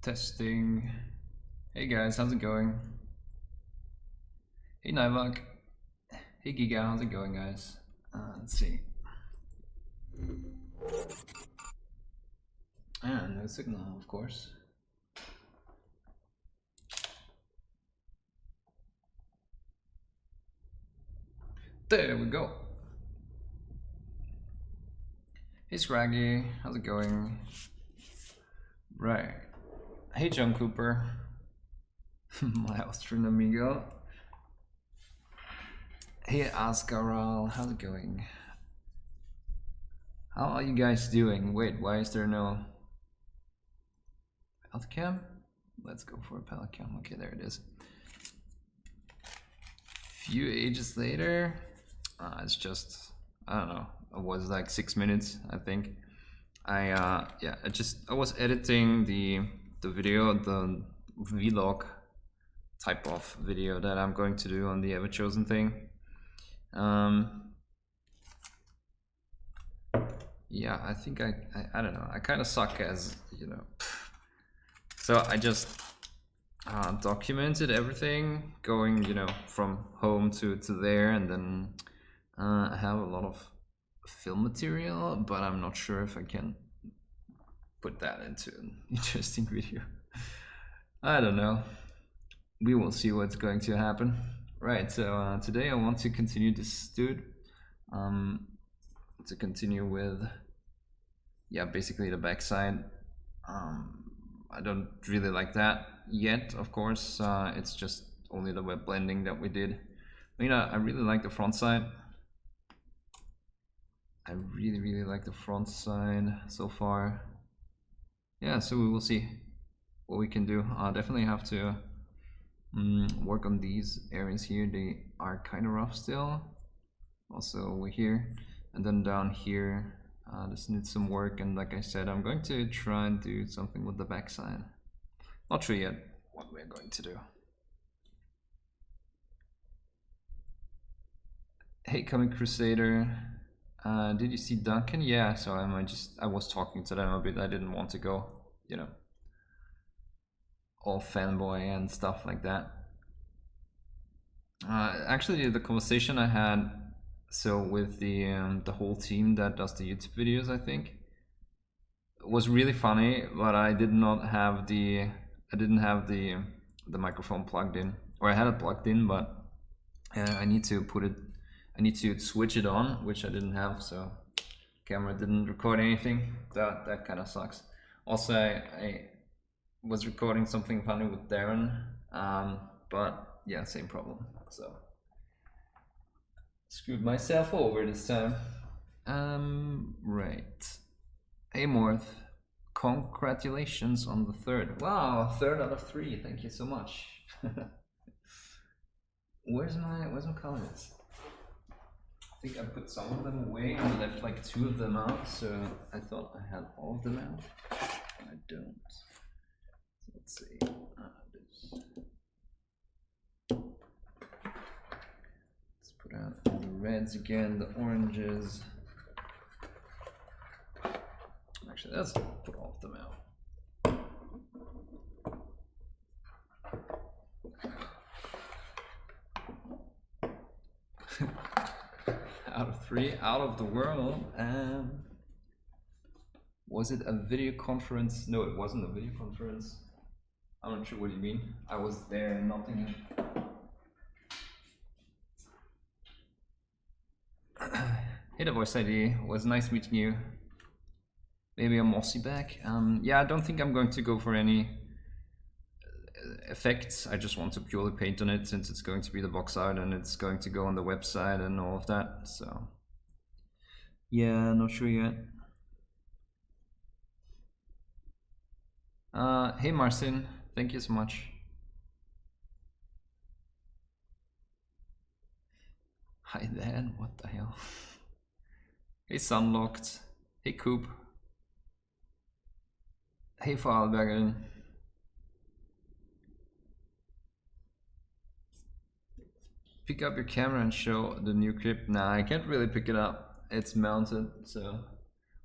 Testing. Hey guys, how's it going? Hey Nivak. Hey Giga, how's it going, guys? Let's see. And no signal, of course. There we go. Hey Scraggy, how's it going? Right. Hey John Cooper. My Austrian amigo. Hey Ascaral, how's it going? How are you guys doing? Wait, why is there no health cam? Let's go for a pallet cam. Okay, there it is. Few ages later, it's just, I don't know, it was like 6 minutes, I think. I was editing the video, the vlog type of video that I'm going to do on the Everchosen thing. Yeah, I think I don't know, I kind of suck as, you know. So I just documented everything going, you know, from home to there, and then I have a lot of film material, but I'm not sure if I can put that into an interesting video. I don't know. We will see what's going to happen. Right, so today I want to continue this dude. To continue with, yeah, basically the backside. I don't really like that yet, of course. It's just only the web blending that we did. You know, I really like the front side. I really like the front side so far. Yeah, so we will see what we can do. Definitely have to work on these areas here. They are kind of rough still. Also over here, and then down here, this needs some work. And like I said, I'm going to try and do something with the backside. Not sure yet what we're going to do. Hey, Coming Crusader. Did you see Duncan? Yeah, so I was talking to them a bit. I didn't want to go, you know, all fanboy and stuff like that. Actually, the conversation I had, so with the whole team that does the YouTube videos, I think, was really funny, but I didn't have the microphone plugged in, or I had it plugged in, but I need to switch it on, which I didn't have, so camera didn't record anything. That kind of sucks. Also, I was recording something funny with Darren, but yeah, same problem. So screwed myself over this time. Right. Hey Morth, congratulations on the 3rd. Wow, 3rd out of 3. Thank you so much. Where's my comments? I think I put some of them away and left like 2 of them out, so I thought I had all of them out. I don't. So let's see. Let's put out all the reds again, the oranges. Actually, let's put all of them out. Out of 3, out of the world. Was it a video conference? No, it wasn't a video conference. I'm not sure what you mean. I was there in Nottingham. Hey, the voice ID. Was nice meeting you. Maybe a mossy back. Yeah, I don't think I'm going to go for any effects. I just want to purely paint on it, since it's going to be the box art and it's going to go on the website and all of that. So yeah, not sure yet. Hey Marcin, thank you so much. Hi Dan, what the hell? Hey Sunlocked. Hey Coop. Hey Vorarlberger. Pick up your camera and show the new clip. Nah, I can't really pick it up. It's mounted, so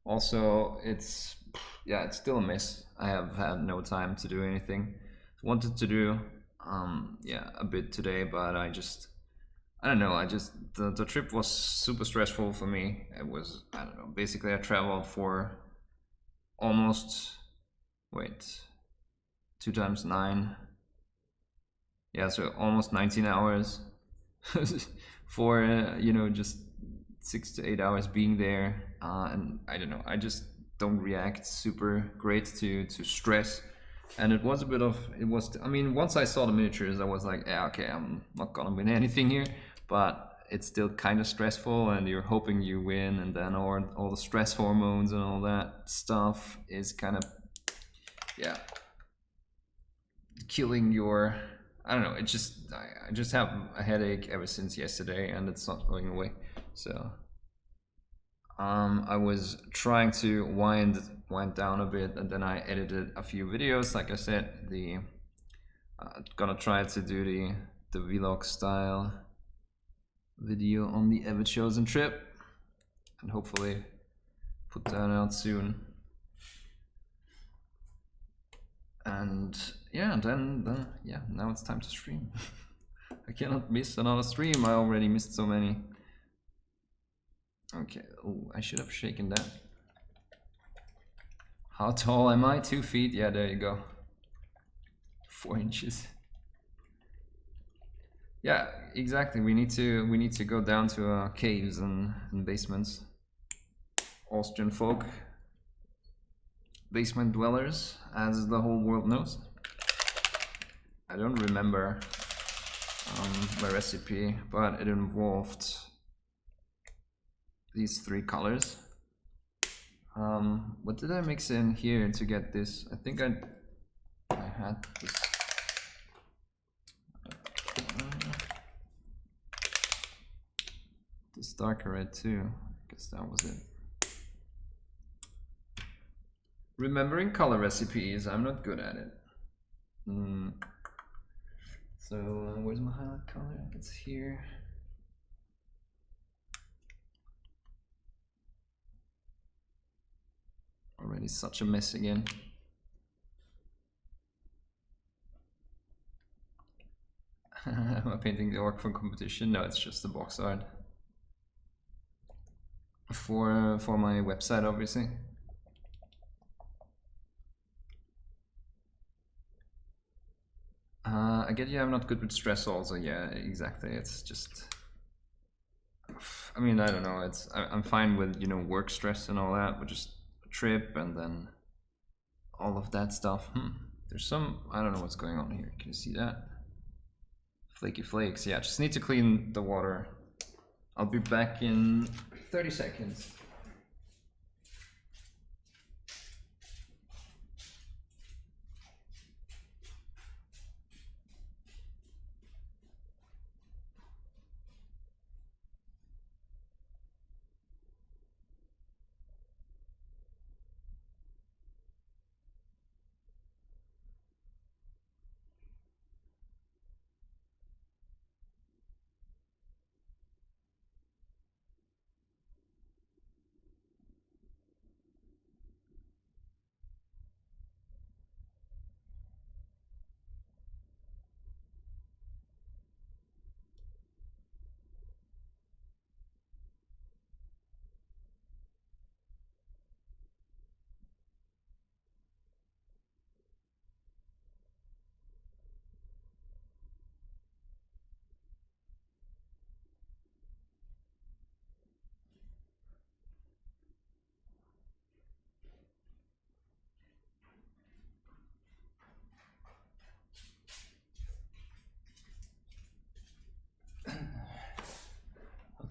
also it's yeah, it's still a mess. I have had no time to do anything. Wanted to do yeah, a bit today, but I don't know, the trip was super stressful for me. It was, I don't know, basically I traveled for almost, wait, 2 times 9, yeah, so almost 19 hours for you know, just 6 to 8 hours being there, and I don't know, I just don't react super great to stress. And it was a bit of, it was, I mean, once I saw the miniatures I was like, yeah, okay, I'm not gonna win anything here, but it's still kind of stressful, and you're hoping you win, and then all the stress hormones and all that stuff is kind of, yeah, killing your, I don't know, it just, I just have a headache ever since yesterday, and it's not going away. So I was trying to wind down a bit, and then I edited a few videos. Like I said, the gonna try to do the vlog style video on the Everchosen trip, and hopefully put that out soon. And yeah, then yeah, now it's time to stream. I cannot miss another stream. I already missed so many. Okay, oh, I should have shaken that. How tall am I? 2 feet? Yeah, there you go. 4 inches. Yeah, exactly. We need to go down to caves and basements. Austrian folk, basement dwellers, as the whole world knows. I don't remember my recipe, but it involved these 3 colors. What did I mix in here to get this? I think I had this. This darker red too. I guess that was it. Remembering color recipes, I'm not good at it. So where's my highlight color? It's here. Already such a mess again. Am I painting the orc for competition? No, it's just a box art. For my website, obviously. I get, yeah, I'm not good with stress also. Yeah, exactly. It's just, I mean, I don't know. It's, I'm fine with, you know, work stress and all that, but just a trip and then all of that stuff. There's some, I don't know what's going on here. Can you see that? Flaky flakes. Yeah, just need to clean the water. I'll be back in 30 seconds.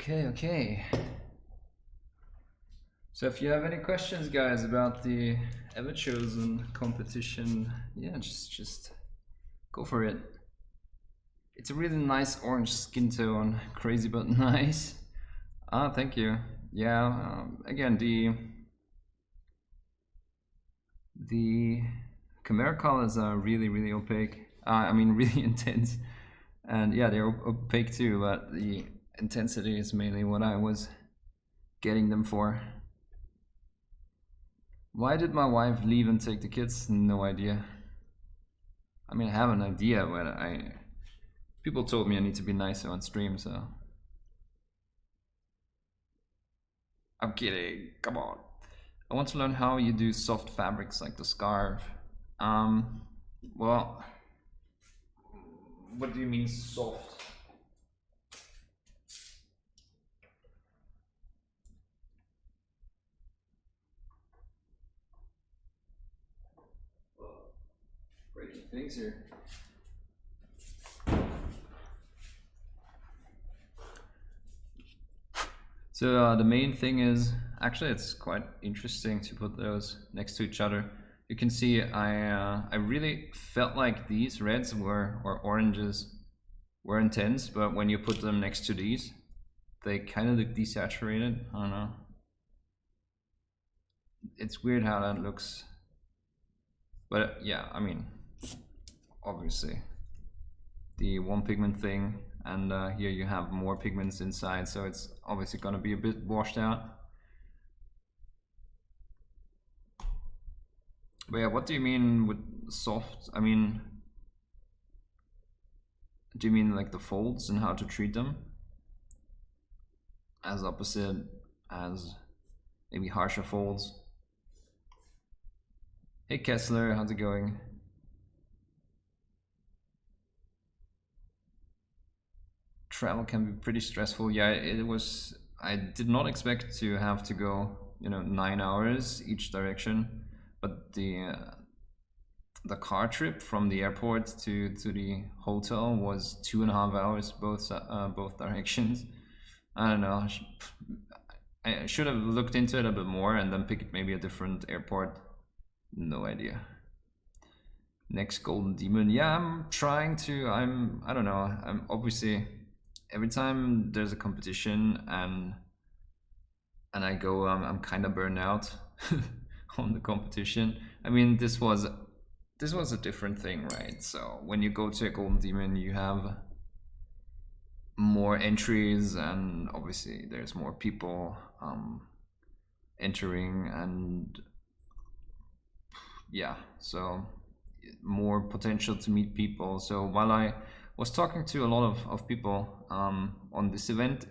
Okay. So if you have any questions, guys, about the Everchosen competition, yeah, just go for it. It's a really nice orange skin tone, crazy but nice. Thank you. Yeah, again, the Chimera colors are really opaque. I mean, really intense, and yeah, they're opaque too. But the intensity is mainly what I was getting them for. Why did my wife leave and take the kids? No idea. I mean, I have an idea, but people told me I need to be nicer on stream, so I'm kidding. Come on. I want to learn how you do soft fabrics like the scarf. Well, what do you mean soft? Breaking things here. So the main thing is, actually it's quite interesting to put those next to each other. You can see I really felt like these reds or oranges were intense, but when you put them next to these, they kind of look desaturated. I don't know. It's weird how that looks. But yeah, I mean, obviously the one pigment thing, and here you have more pigments inside, so it's obviously going to be a bit washed out. But yeah, what do you mean with soft? I mean, do you mean like the folds and how to treat them as opposite as maybe harsher folds? Hey Kessler, how's it going? Travel can be pretty stressful. Yeah, it was. I did not expect to have to go, 9 hours each direction, but the car trip from the airport to the hotel was 2.5 hours both directions. I don't know. I should have looked into it a bit more and then picked maybe a different airport. No idea. Next golden demon. Yeah, I'm trying to. I don't know. I'm obviously every time there's a competition and I go, I'm kind of burned out on the competition. I mean, this was a different thing, right? So when you go to a golden demon, you have more entries, and obviously there's more people entering, and yeah, so more potential to meet people. So while I was talking to a lot of people on this event,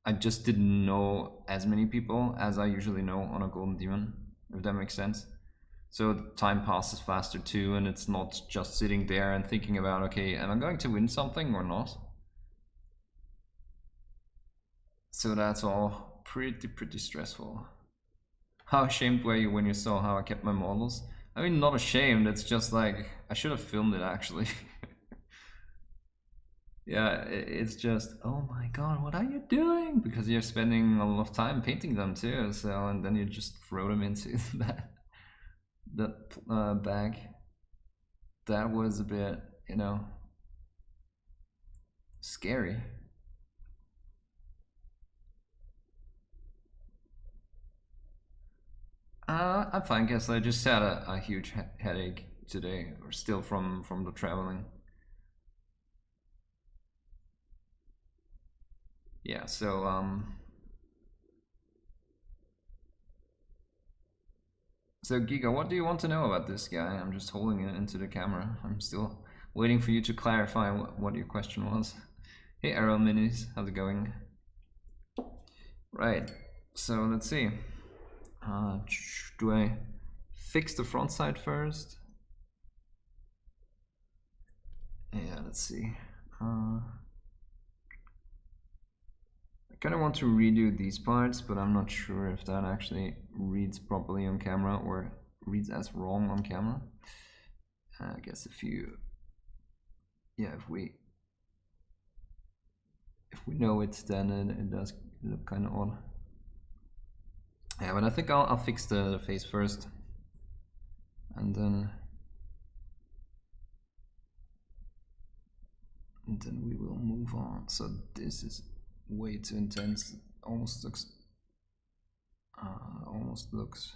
I just didn't know as many people as I usually know on a golden demon, if that makes sense. So time passes faster too, and it's not just sitting there and thinking about, okay, am I going to win something or not? So that's all pretty stressful. How ashamed were you when you saw how I kept my models? I mean, not ashamed, it's just like, I should have filmed it actually. Yeah, it's just, oh my god, what are you doing? Because you're spending a lot of time painting them too, so, and then you just throw them into that bag. That was a bit, scary. I'm fine, guess I just had a huge headache today, or still from the traveling. Yeah, so so Giga, what do you want to know about this guy? I'm just holding it into the camera. I'm still waiting for you to clarify what your question was. Hey Arrow Minis, how's it going? Right, so let's see. Do I fix the front side first? Yeah, let's see. I kind of want to redo these parts, but I'm not sure if that actually reads properly on camera or reads as wrong on camera. I guess if we know it, then it does look kind of odd. Yeah, but I think I'll fix the face first, and then we will move on. So this is way too intense. Almost looks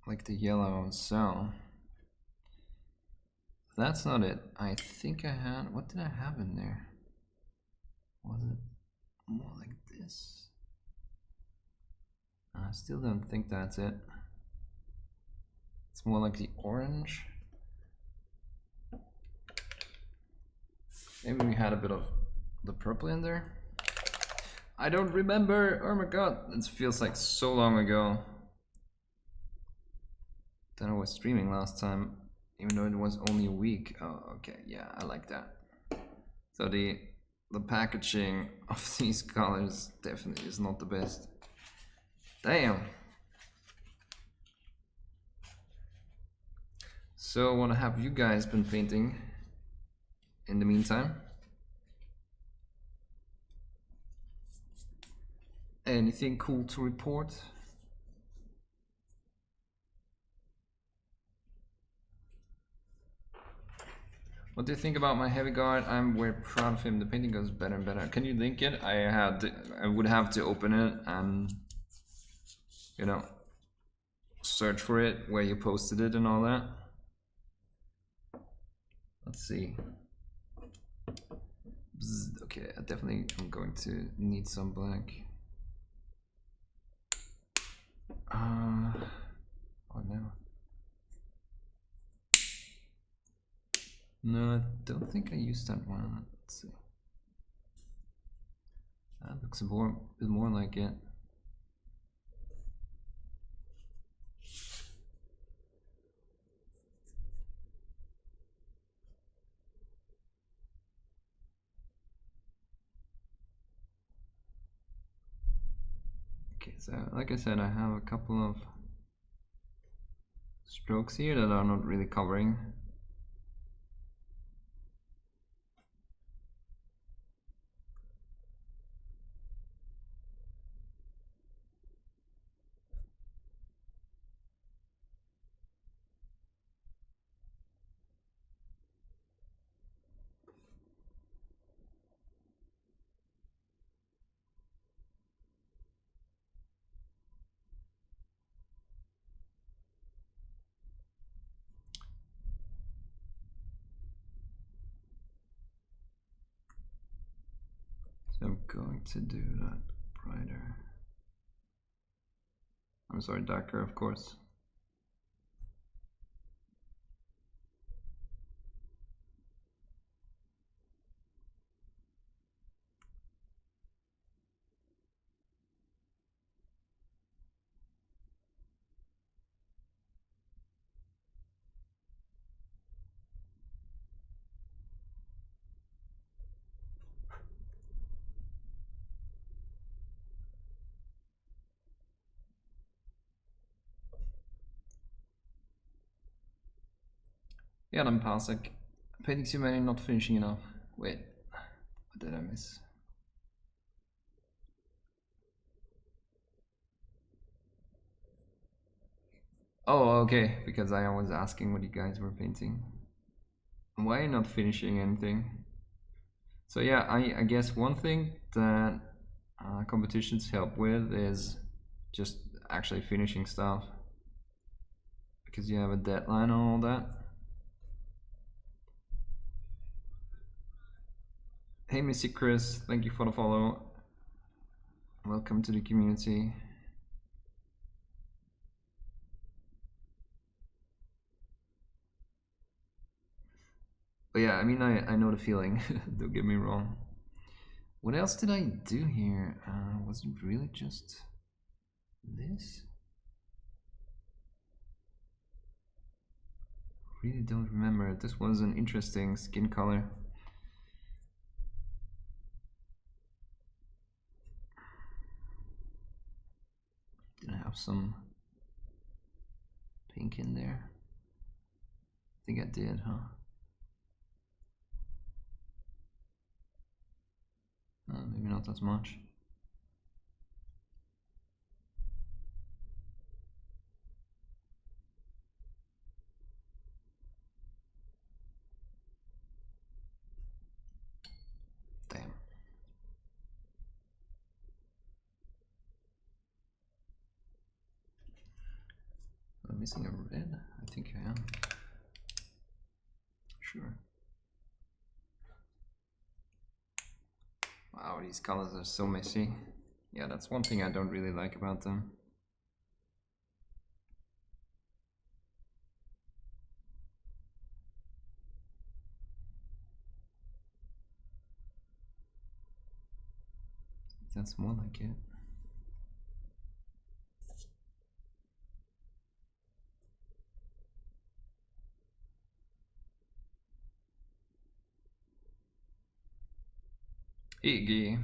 like the yellow. So that's not it. I think I had, what did I have in there? Was it more like this? I still don't think that's it. It's more like the orange. Maybe we had a bit of the purple in there. I don't remember. Oh my god, it feels like so long ago that I was streaming last time, even though it was only a week. Oh, okay, yeah, I like that. So the packaging of these colors definitely is not the best. Damn. So what have you guys been painting in the meantime? Anything cool to report? What do you think about my heavy guard? I'm very proud of him. The painting goes better and better. Can you link it? I would have to open it and, you know, search for it where you posted it and all that. Let's see. Bzz, okay, I definitely am going to need some black. Oh no. No, I don't think I used that one. Let's see. That looks a bit more like it. Okay, so like I said, I have a couple of strokes here that are not really covering. So I'm going to do that brighter. I'm sorry, darker, of course. Yeah, I'm Pasek. Painting too many, not finishing enough. Wait, what did I miss? Oh, okay, because I was asking what you guys were painting. Why are you not finishing anything? So yeah, I guess one thing that competitions help with is just actually finishing stuff, because you have a deadline and all that. Hey Missy Chris, thank you for the follow. Welcome to the community. But yeah, I mean, I know the feeling, don't get me wrong. What else did I do here? Was it really just this? Really don't remember. This was an interesting skin color. Did I have some pink in there? I think I did, huh? Maybe not as much. Damn. I'm missing a red? I think I am. Sure. Wow, these colors are so messy. Yeah, that's one thing I don't really like about them. That's more like it. Iggy.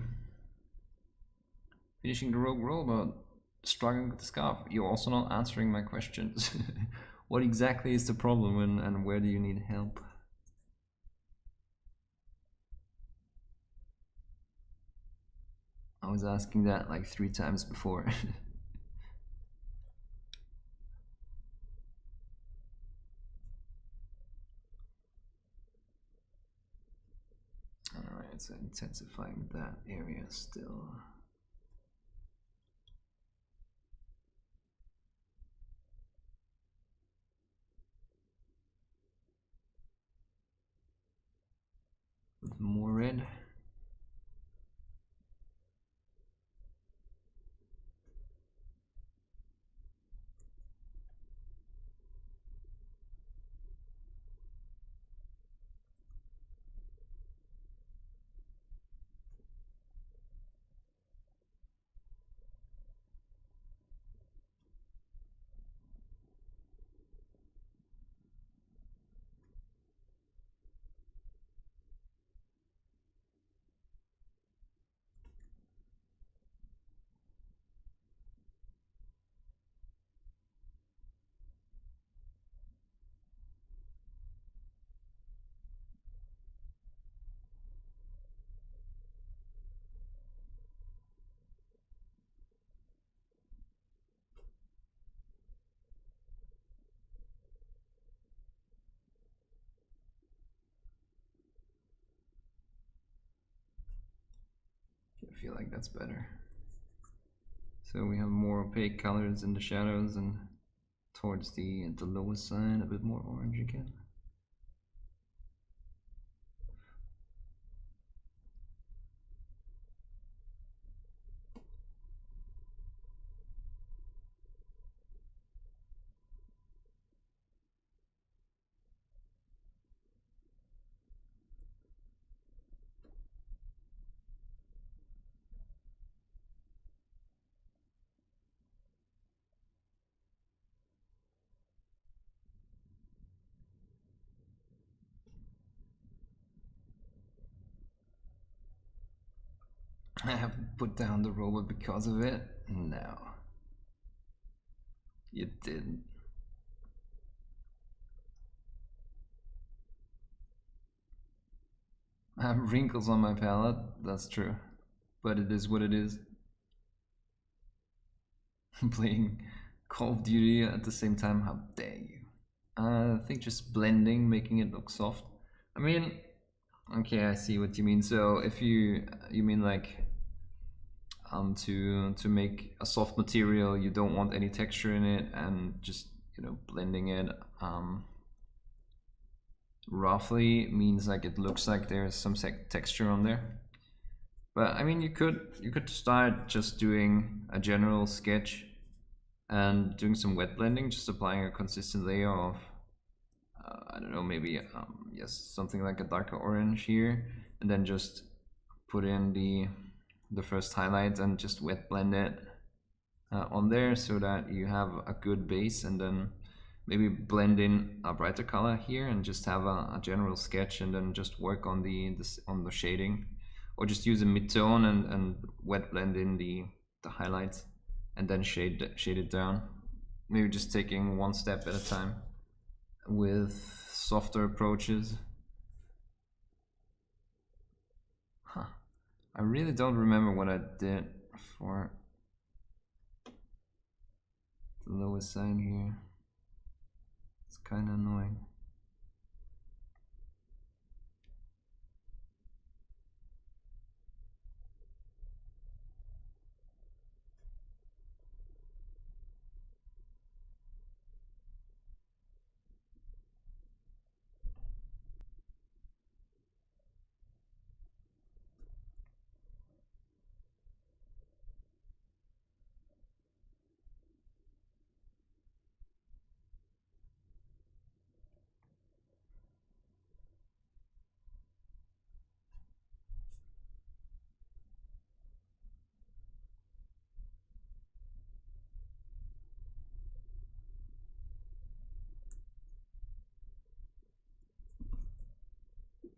Finishing the rogue robot. Struggling with the scarf. You're also not answering my questions. What exactly is the problem and where do you need help? I was asking that like 3 times before. Alright, so intensifying that area still. With more red. I feel like that's better. So we have more opaque colors in the shadows and towards the lowest side a bit more orange again. I haven't put down the robot because of it. No. You didn't. I have wrinkles on my palette, that's true. But it is what it is. Playing Call of Duty at the same time, how dare you. I think just blending, making it look soft. I mean, okay, I see what you mean. So if you mean like to make a soft material, you don't want any texture in it, and just blending it roughly means like it looks like there's some texture on there. But I mean, you could start just doing a general sketch and doing some wet blending, just applying a consistent layer of I don't know, maybe yes, something like a darker orange here, and then just put in the first highlight and just wet blend it on there so that you have a good base, and then maybe blend in a brighter color here and just have a general sketch, and then just work on the shading, or just use a mid-tone and wet blend in the highlights, and then shade it down. Maybe just taking one step at a time with softer approaches. Huh. I really don't remember what I did for the lowest sign here. It's kind of annoying.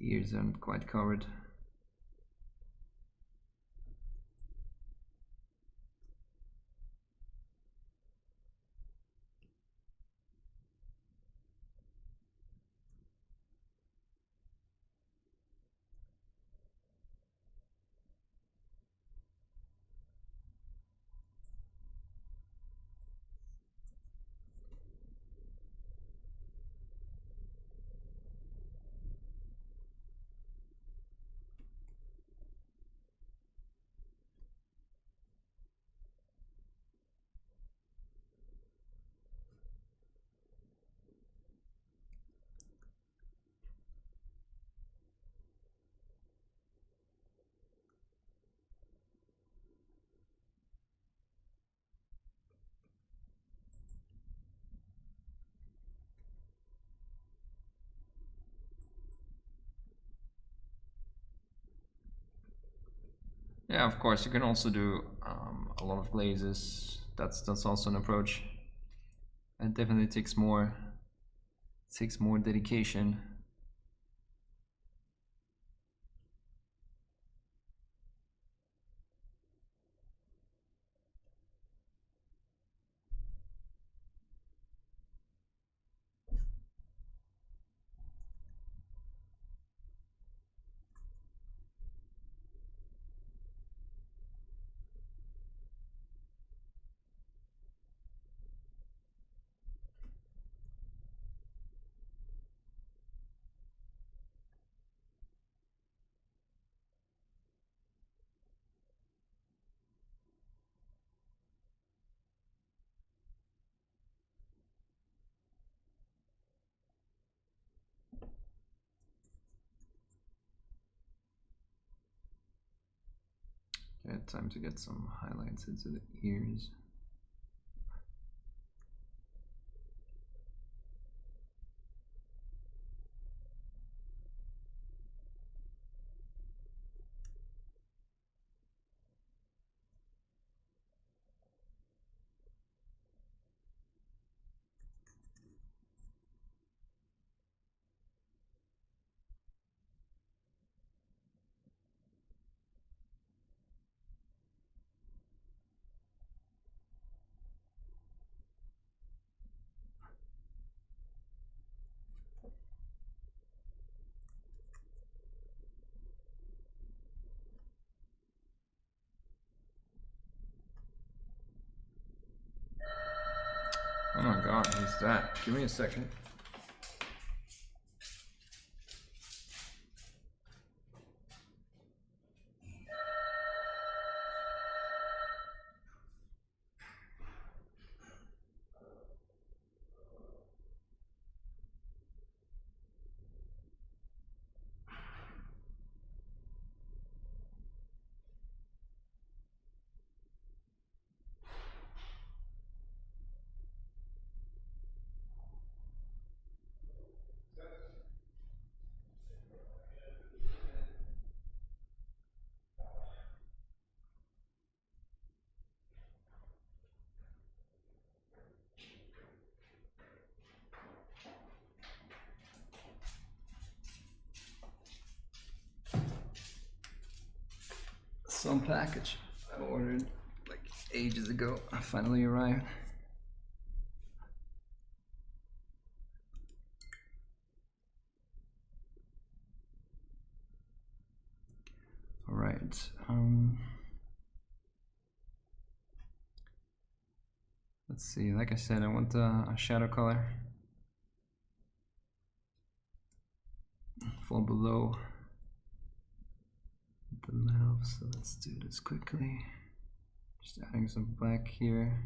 ears aren't quite covered. Yeah, of course, you can also do a lot of glazes. That's also an approach. It definitely takes more dedication. Okay, time to get some highlights into the ears. Oh my god, who's that? Give me a second. Some package I ordered like ages ago finally arrived. All right. Let's see. Like I said, I want a shadow color for below the mouth. So let's do this quickly. Just adding some black here.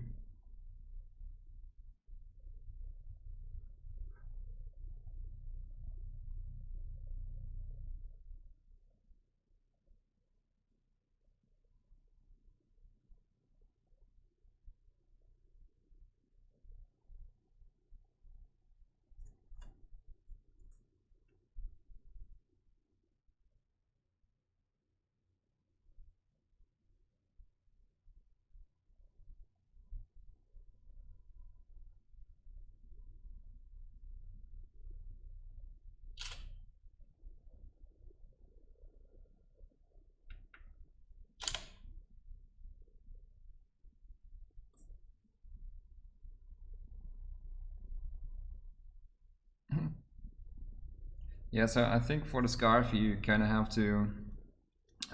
Yeah, so I think for the scarf you kind of have to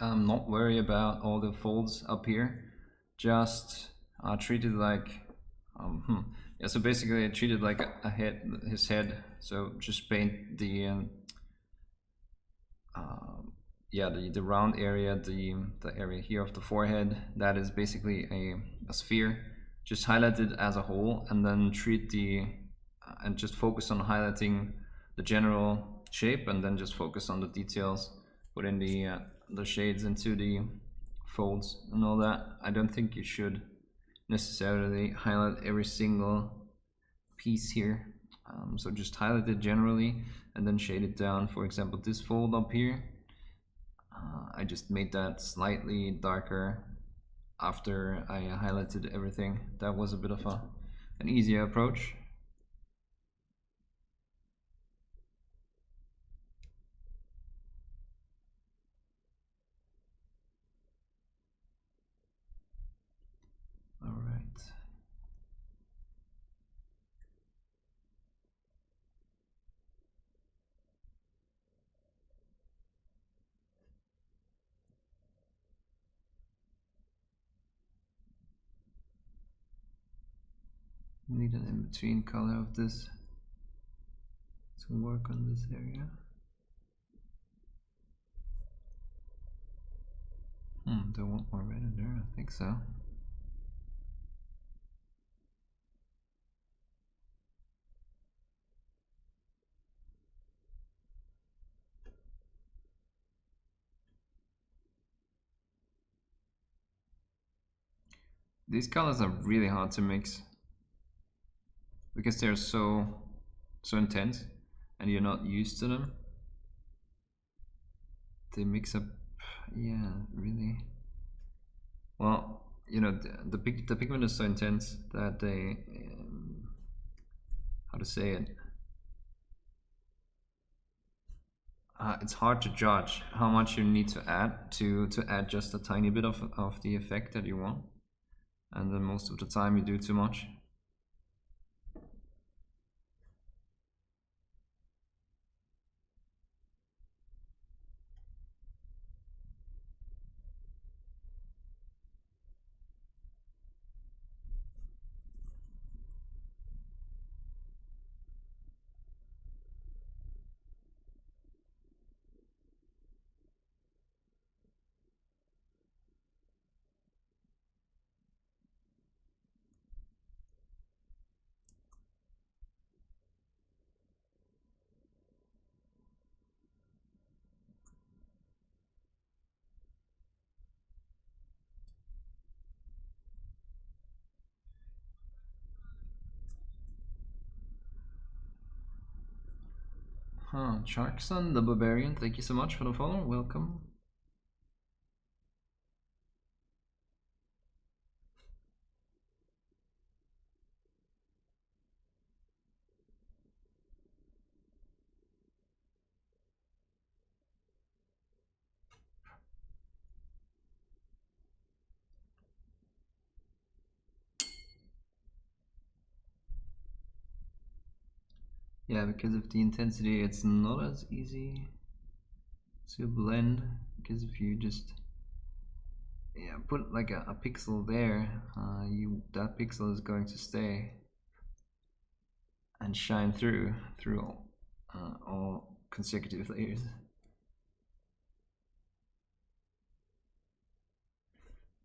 not worry about all the folds up here. Just treat it like, yeah. So basically, treat it like a head, his head. So just paint the, yeah, the round area, the area here of the forehead. That is basically a sphere. Just highlight it as a whole, and then treat the, and just focus on highlighting the general shape, and then just focus on the details, put in the shades into the folds and all that. I don't think you should necessarily highlight every single piece here. So just highlight it generally and then shade it down. For example, this fold up here, I just made that slightly darker after I highlighted everything. That was a bit of an easier approach. All right. Need an in-between color of this to work on this area. Do I want more red in there? I think so. These colors are really hard to mix because they're so intense and you're not used to them. They mix up, yeah, really. Well, you know, the pigment is so intense that they, how to say it? It's hard to judge how much you need to add to add just a tiny bit of the effect that you want, and then most of the time you do too much. Sharkson, the Barbarian, thank you so much for the follow. Welcome. Yeah, because of the intensity, it's not as easy to blend. Because if you just, yeah, put like a pixel there, that pixel is going to stay and shine through all consecutive layers.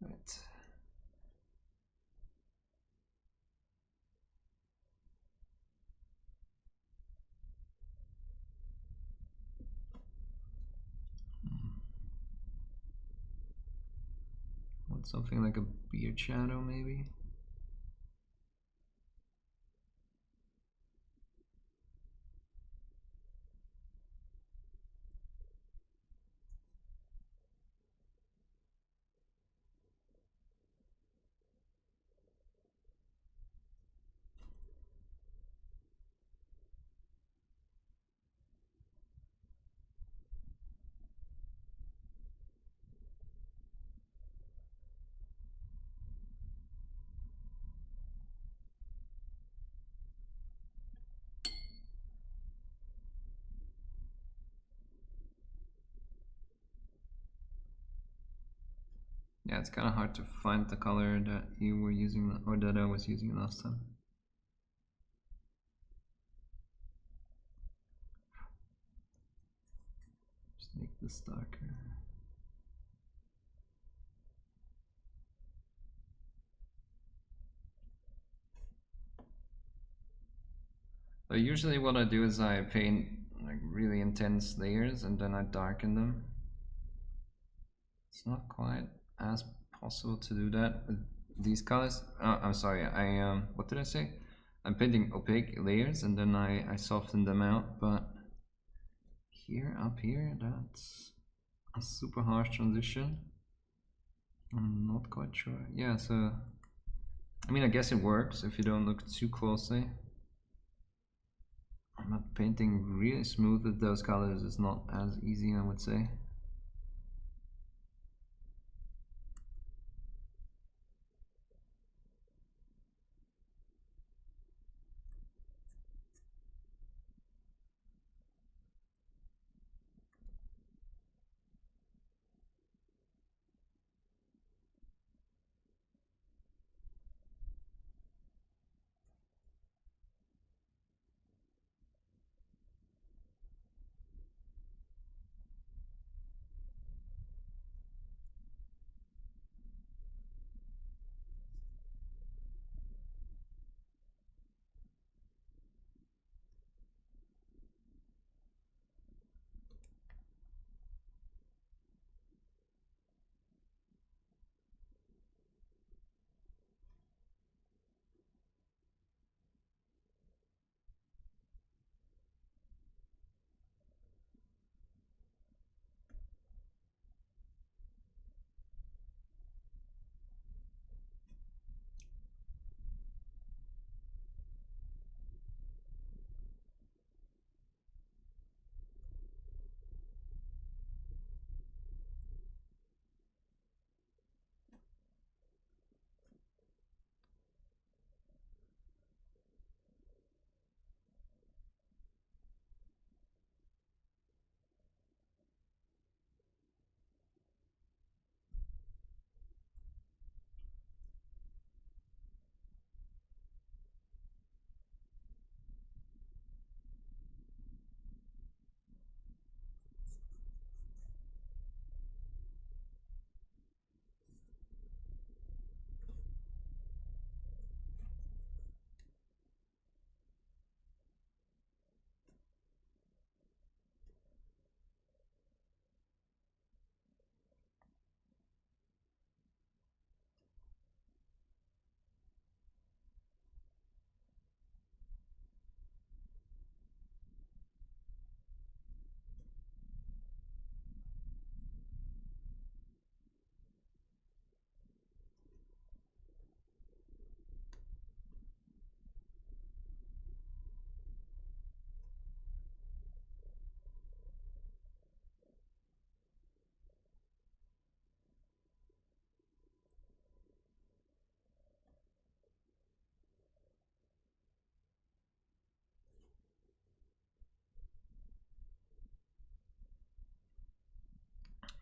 Right. Want something like a beard shadow, maybe? Yeah, it's kind of hard to find the color that you were using or that I was using last time. Just make this darker. So usually what I do is I paint like really intense layers and then I darken them. It's not quite as possible to do that with these colors. I'm sorry, what did I say? I'm painting opaque layers and then I soften them out, but here, up here, that's a super harsh transition. I'm not quite sure. Yeah, so I mean, I guess it works if you don't look too closely. I'm not painting really smooth with those colors. It's not as easy, I would say.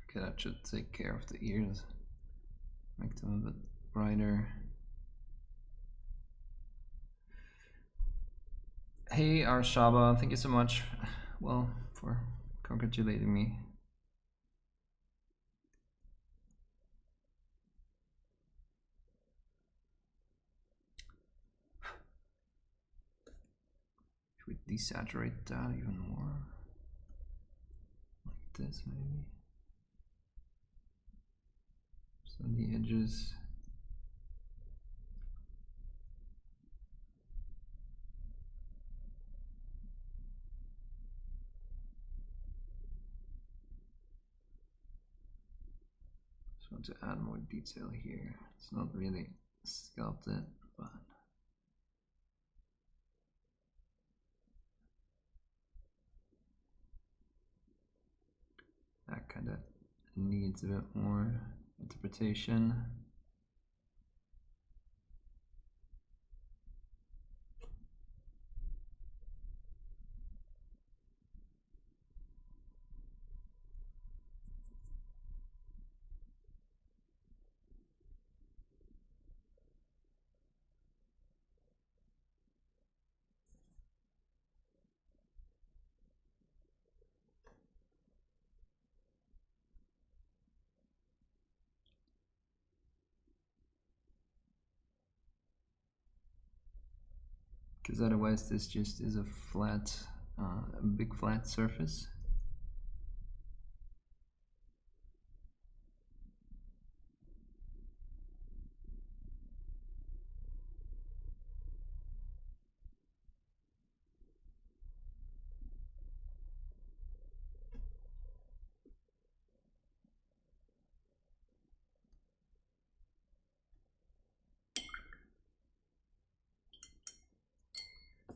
Okay, that should take care of the ears. Make them a bit brighter. Hey Arshaba, thank you so much. Well, for congratulating me. Should we desaturate that even more? Like this, maybe. So the edges. Just want to add more detail here. It's not really sculpted, but that kind of needs a bit more interpretation. because otherwise this just is a flat, a big flat surface.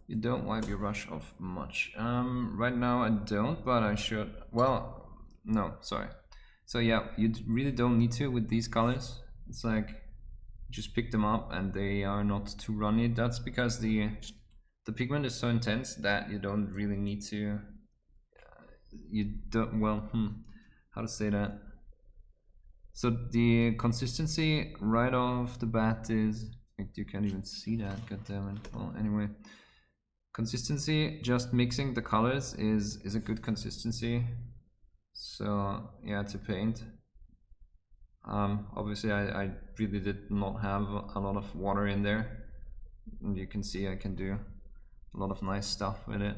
You don't wipe your brush off much. Right now I don't, but I should. Well, no, sorry. So yeah, you really don't need to with these colors. It's like just pick them up and they are not too runny. That's because the pigment is so intense that you don't really need to. You don't. Well, how to say that? So the consistency right off the bat is. You can't even see that. God damn it. Well, anyway. Consistency, just mixing the colors is a good consistency. So yeah, to paint. Obviously I really did not have a lot of water in there. And you can see I can do a lot of nice stuff with it.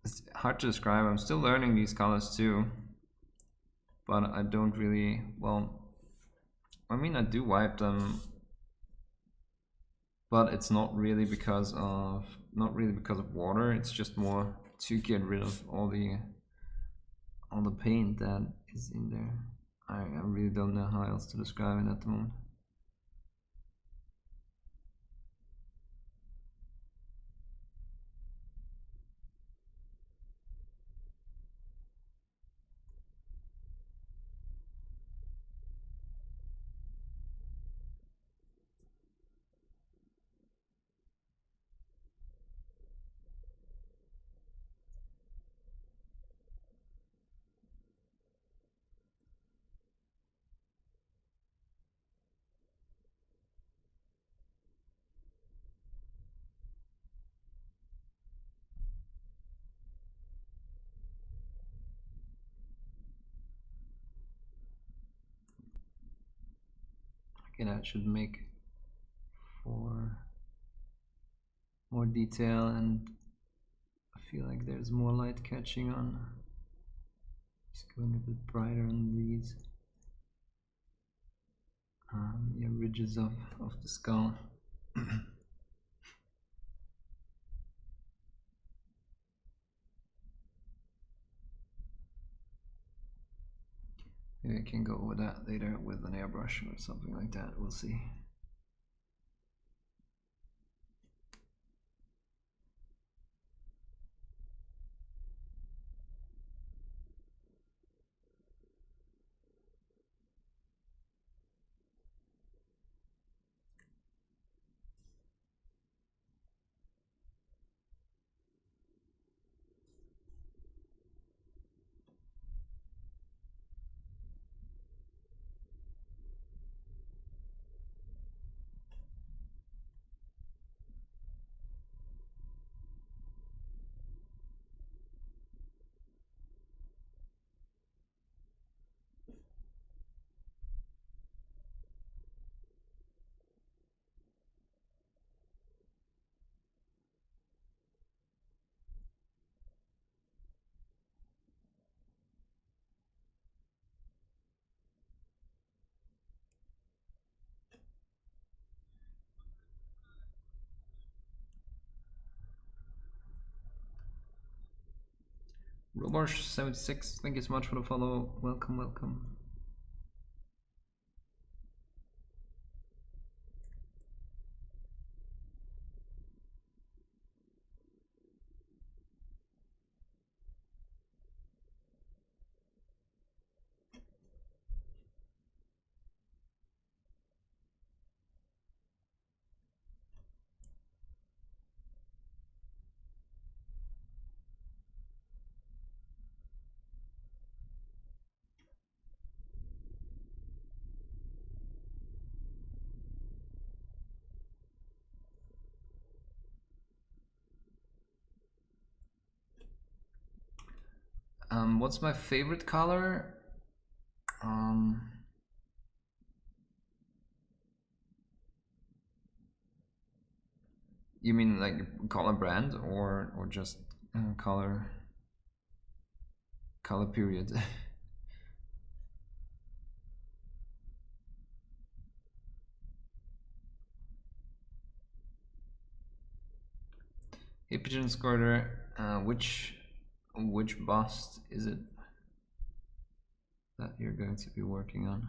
It's hard to describe. I'm still learning these colors too. But I don't really, well, I mean I do wipe them, but it's not really because of water. It's just more to get rid of all the paint that is in there. I really don't know how else to describe it at the moment. Okay, that should make for more detail, and I feel like there's more light catching on. Just going a bit brighter on these yeah, ridges of the skull. Maybe I can go over that later with an airbrush or something like that. We'll see. Robarsh76, thank you so much for the follow. Welcome, welcome. What's my favorite color? You mean like color brand or just color period? Hey Pigeon Squirter, which bust is it that you're going to be working on?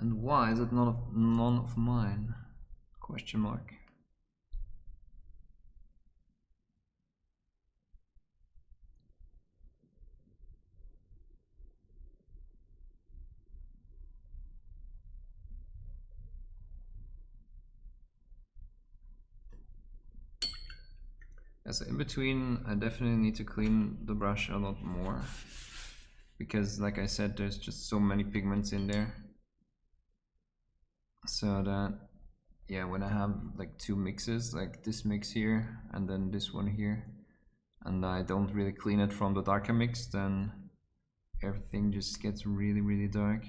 And why is it none of mine? Question mark. Yeah, so in between, I definitely need to clean the brush a lot more, because like I said, there's just so many pigments in there. So that, yeah, when I have like two mixes, like this mix here and then this one here, and I don't really clean it from the darker mix, then everything just gets really, really dark.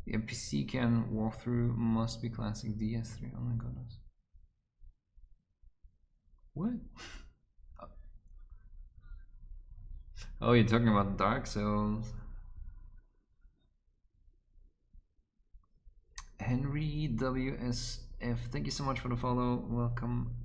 The NPC can walk through must be classic DS3. Oh my goodness. What? Oh, you're talking about Dark Souls. Henry WSF, thank you so much for the follow. Welcome.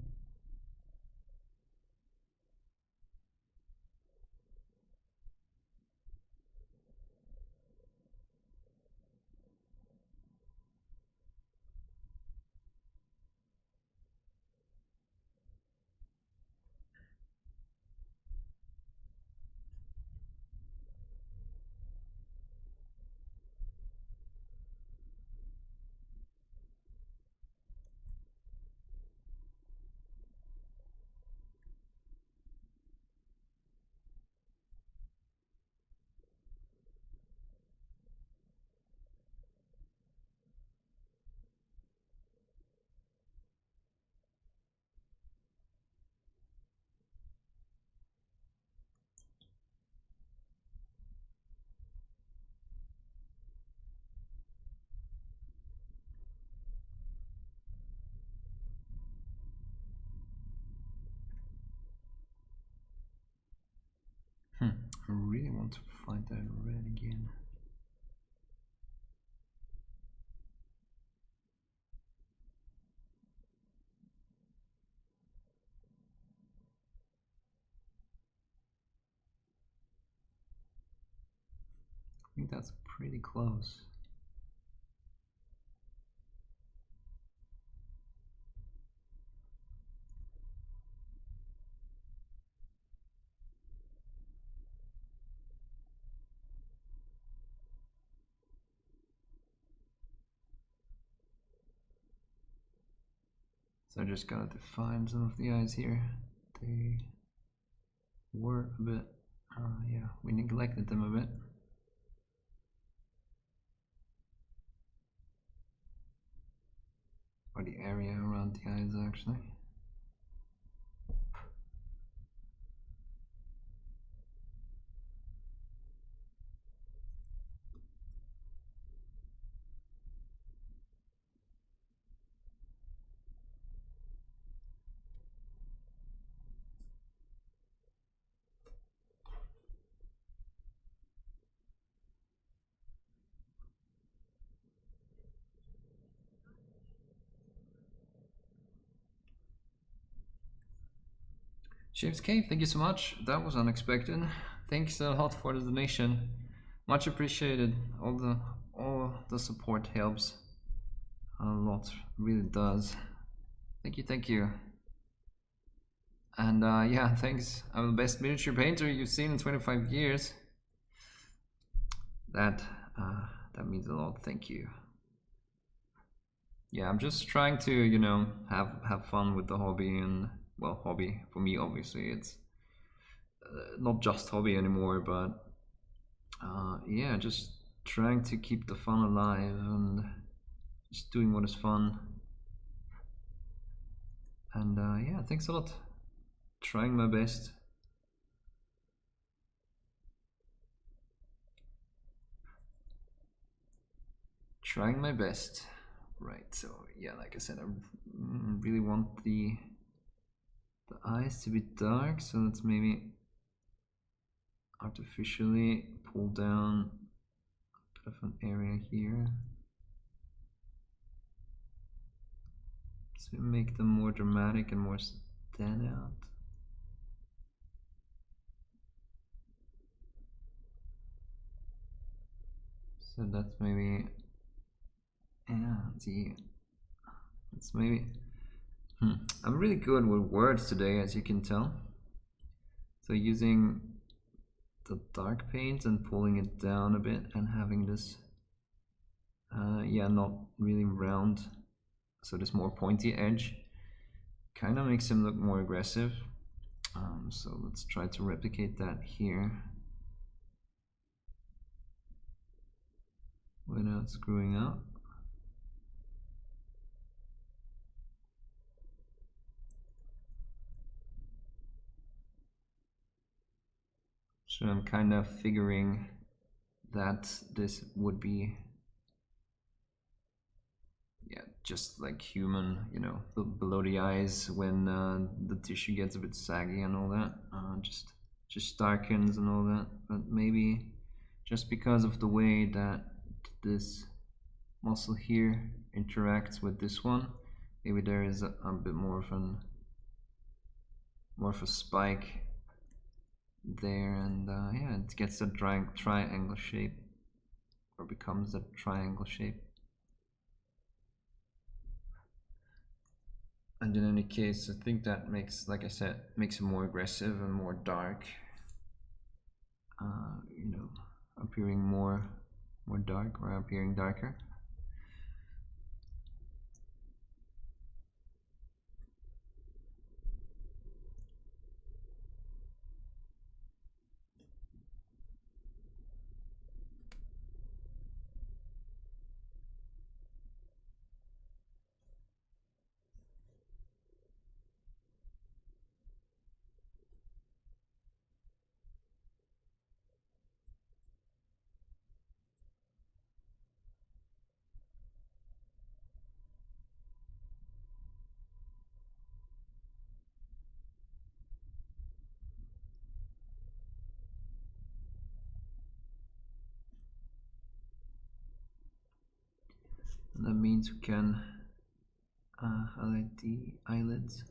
I really want to find that red again. think that's pretty close. So I just gotta define some of the eyes here. They were a bit, yeah, we neglected them a bit. Or the area around the eyes, actually. James Cave, thank you so much. That was unexpected. Thanks a lot for the donation. Much appreciated. All the support helps a lot, really does. Thank you, thank you. And yeah, thanks. I'm the best miniature painter you've seen in 25 years. That means a lot. Thank you. Yeah, I'm just trying to, you know, have fun with the hobby. And well, hobby for me, obviously it's not just hobby anymore, but yeah, just trying to keep the fun alive and just doing what is fun. And yeah, thanks a lot. Trying my best. Trying my best. Right, so yeah, like I said, I really want the eyes to be dark, so let's maybe artificially pull down a bit of an area here to make them more dramatic and more stand out. So that's maybe, yeah, it's maybe, I'm really good with words today, as you can tell. So using the dark paint and pulling it down a bit and having this, yeah, not really round, so this more pointy edge kind of makes him look more aggressive. So let's try to replicate that here without screwing up. So I'm kind of figuring that this would be, yeah, just like human, you know, below the eyes when the tissue gets a bit saggy and all that, just darkens and all that. But maybe just because of the way that this muscle here interacts with this one, maybe there is a bit more of a spike there, and yeah, it gets a triangle shape, or becomes a triangle shape. And in any case, I think that makes, like I said, makes it more aggressive and more dark. You know, appearing more dark, or appearing darker. And that means we can highlight the eyelids.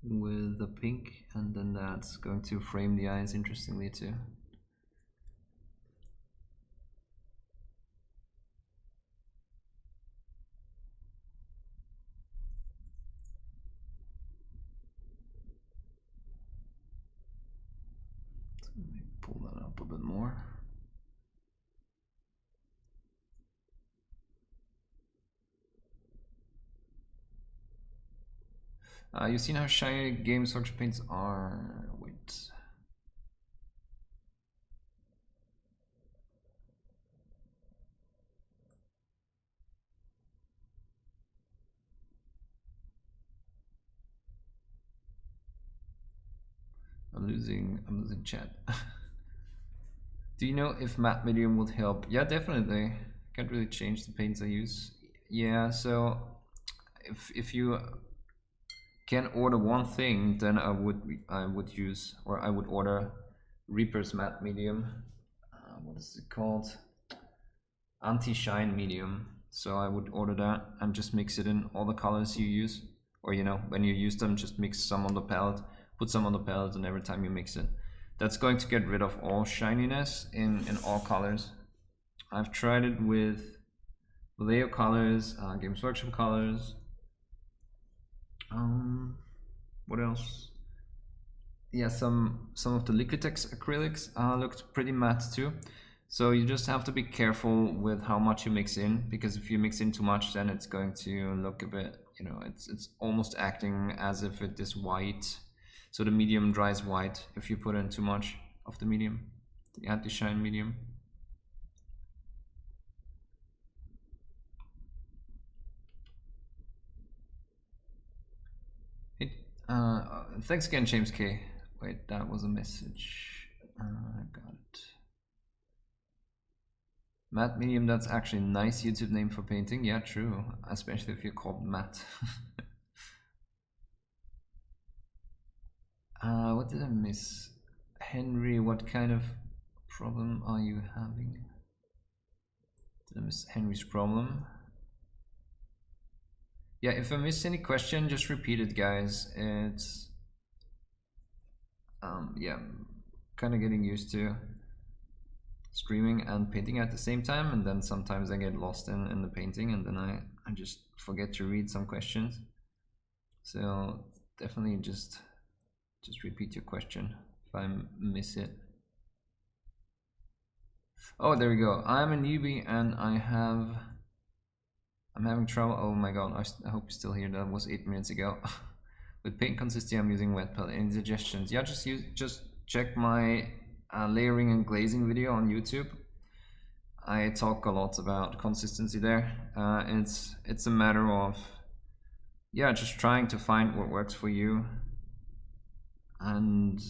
with the pink, and then that's going to frame the eyes interestingly too. So let me pull that up a bit more. You've seen how shiny Games Workshop paints are. Wait. I'm losing chat. Do you know if matte medium would help? Yeah, definitely. Can't really change the paints I use. Yeah, so if you can order one thing, then I would use, or I would order Reaper's matte medium. What is it called? Anti-shine medium. So I would order that and just mix it in all the colors you use, or you know, when you use them, just mix some on the palette, put some on the palette, and every time you mix it, that's going to get rid of all shininess in all colors. I've tried it with Vallejo colors, Games Workshop colors. What else? Yeah, some of the Liquitex acrylics looked pretty matte too. So you just have to be careful with how much you mix in, because if you mix in too much, then it's going to look a bit, you know, it's almost acting as if it is white. So the medium dries white if you put in too much of the medium, the anti-shine medium. Thanks again, James K. Wait, that was a message. I got it. Matte medium, that's actually a nice YouTube name for painting. Yeah, true. Especially if you're called Matt. What did I miss? Henry, what kind of problem are you having? Did I miss Henry's problem? Yeah, if I missed any question, just repeat it, guys. It's yeah, kind of getting used to streaming and painting at the same time, and then sometimes I get lost in the painting, and then I just forget to read some questions. So definitely just repeat your question if I miss it. Oh, there we go. I'm a newbie and I'm having trouble. Oh my god, I hope you're still here. That was 8 minutes ago. With paint consistency, I'm using wet palette. Any suggestions? Yeah, just check my layering and glazing video on YouTube. I talk a lot about consistency there. It's a matter of, yeah, just trying to find what works for you. And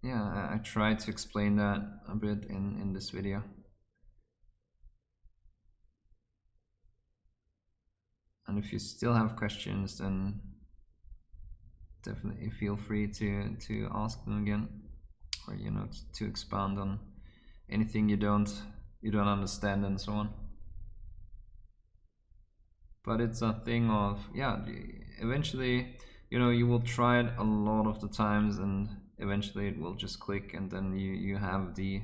yeah, I try to explain that a bit in this video. And if you still have questions, then definitely feel free to ask them again, or you know, to expand on anything you don't understand and so on. But it's a thing of, yeah, eventually, you know, you will try it a lot of the times, and eventually it will just click, and then you have the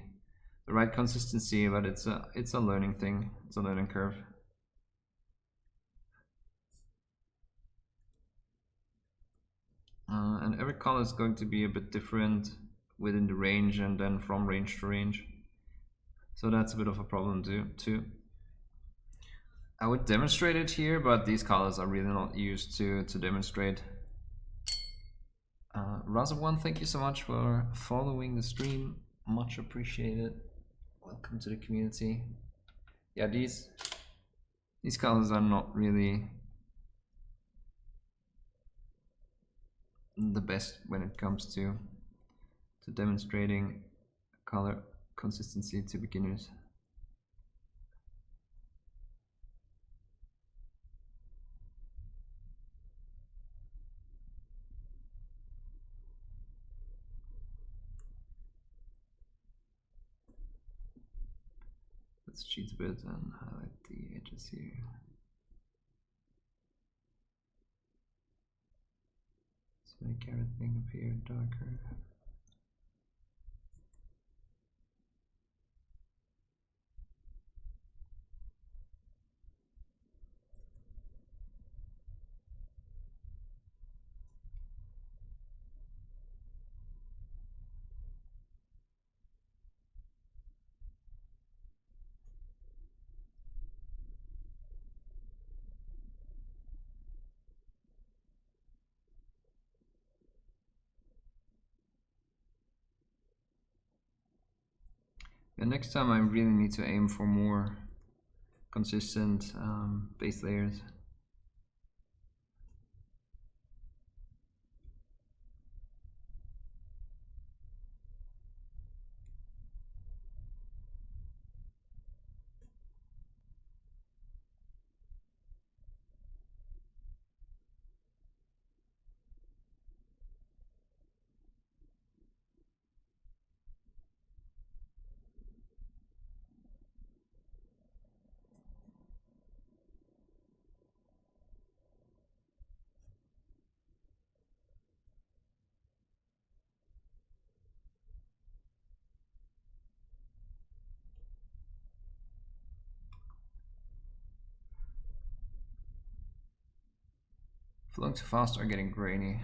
right consistency. But it's a learning thing. It's a learning curve. And every color is going to be a bit different within the range, and then from range to range. So that's a bit of a problem too. I would demonstrate it here, but these colors are really not used to demonstrate. Raza1, thank you so much for following the stream. Much appreciated. Welcome to the community. Yeah, these colors are not really the best when it comes to demonstrating color consistency to beginners. Let's cheat a bit and highlight the edges here. make everything appear darker. And next time I really need to aim for more consistent base layers. Flowing too fast or getting grainy.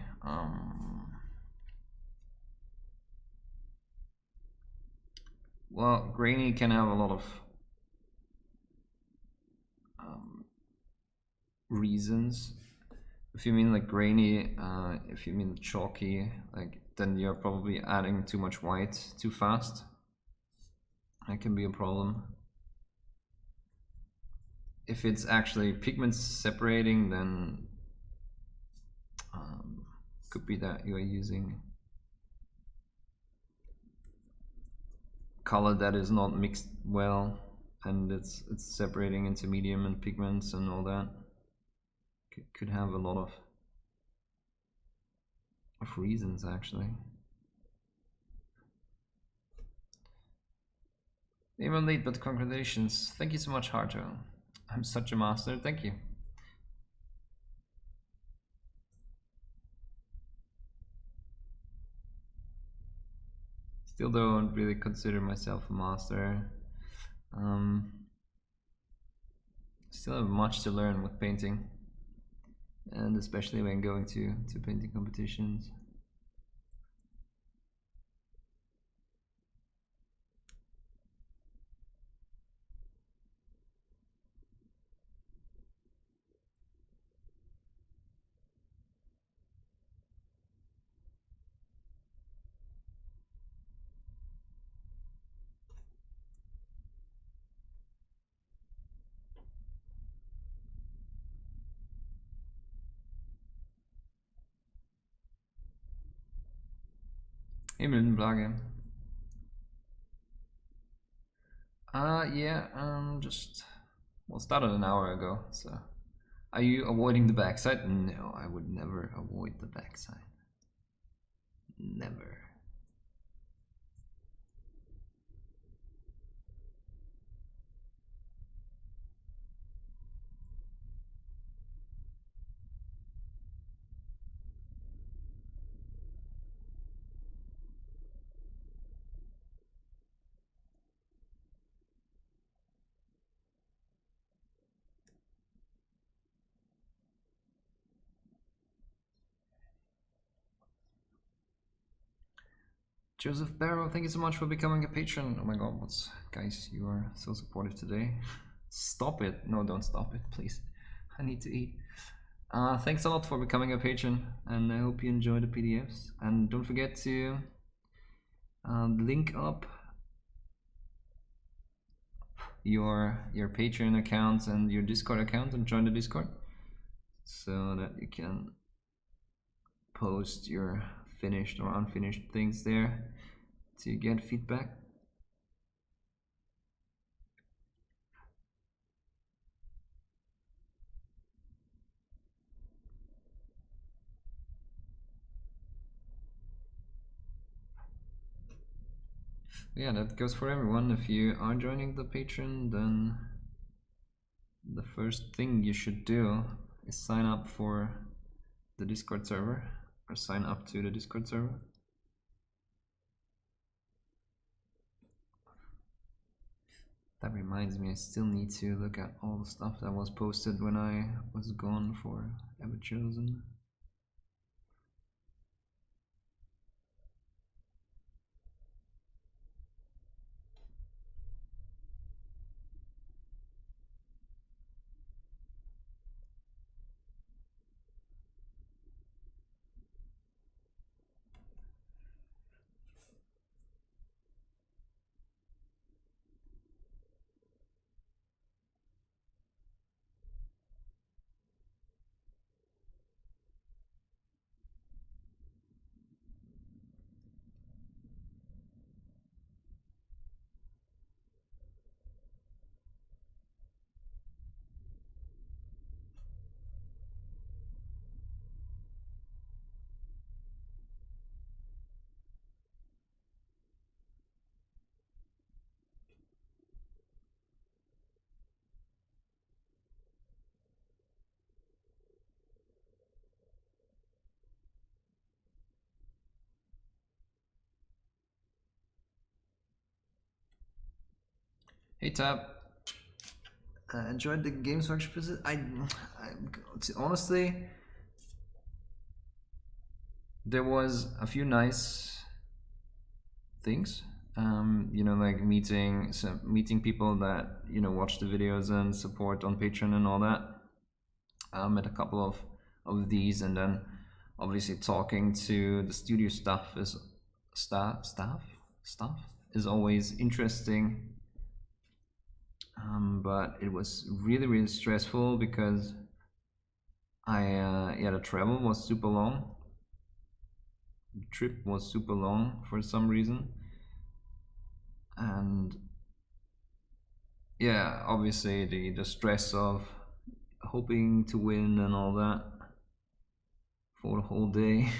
Well, grainy can have a lot of reasons. If you mean like grainy, if you mean chalky, like then you're probably adding too much white too fast. That can be a problem. If it's actually pigments separating, then could be that you're using color that is not mixed well, and it's separating into medium and pigments and all that. Could have a lot of reasons actually. Even late, but congratulations. Thank you so much, Harto. I'm such a master. Thank you. Still don't really consider myself a master. Still have much to learn with painting, and especially when going to painting competitions. Himmelblage. Yeah, just started an hour ago, so. Are you avoiding the backside? No, I would never avoid the backside. Never. Joseph Barrow, thank you so much for becoming a patron. Oh my god, guys, you are so supportive today. Stop it. No, don't stop it, please. I need to eat. Thanks a lot for becoming a patron, and I hope you enjoy the PDFs. And don't forget to link up your Patreon account and your Discord account and join the Discord so that you can post your finished or unfinished things there to get feedback. Yeah, that goes for everyone. If you are joining the Patreon, then the first thing you should do is sign up for the Discord server or sign up to the Discord server. That reminds me, I still need to look at all the stuff that was posted when I was gone for Everchosen. Hey Tab, enjoyed the Games Workshop visit. I honestly, there was a few nice things. You know, like meeting people that watch the videos and support on Patreon and all that. Met a couple of these, and then obviously talking to the studio staff is always interesting. But it was really stressful because the travel was super long. The trip was super long for some reason, and yeah, obviously the stress of hoping to win and all that for the whole day.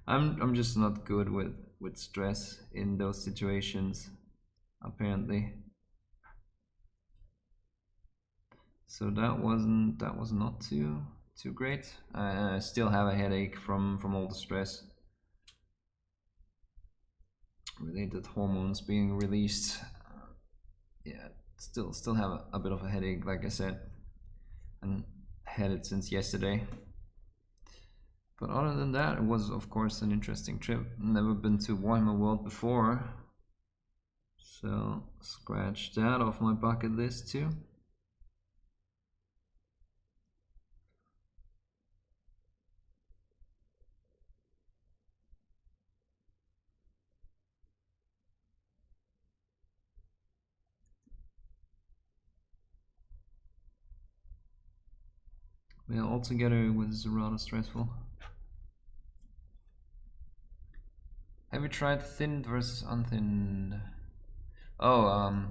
I'm just not good with stress in those situations, apparently. So that was not too great. I still have a headache from all the stress. Related hormones being released. Yeah, still have a bit of a headache, like I said, and had it since yesterday. But other than that, it was of course an interesting trip. Never been to Warhammer World before, so scratch that off my bucket list too. Yeah, altogether it was rather stressful. Have you tried thinned versus unthinned? Oh,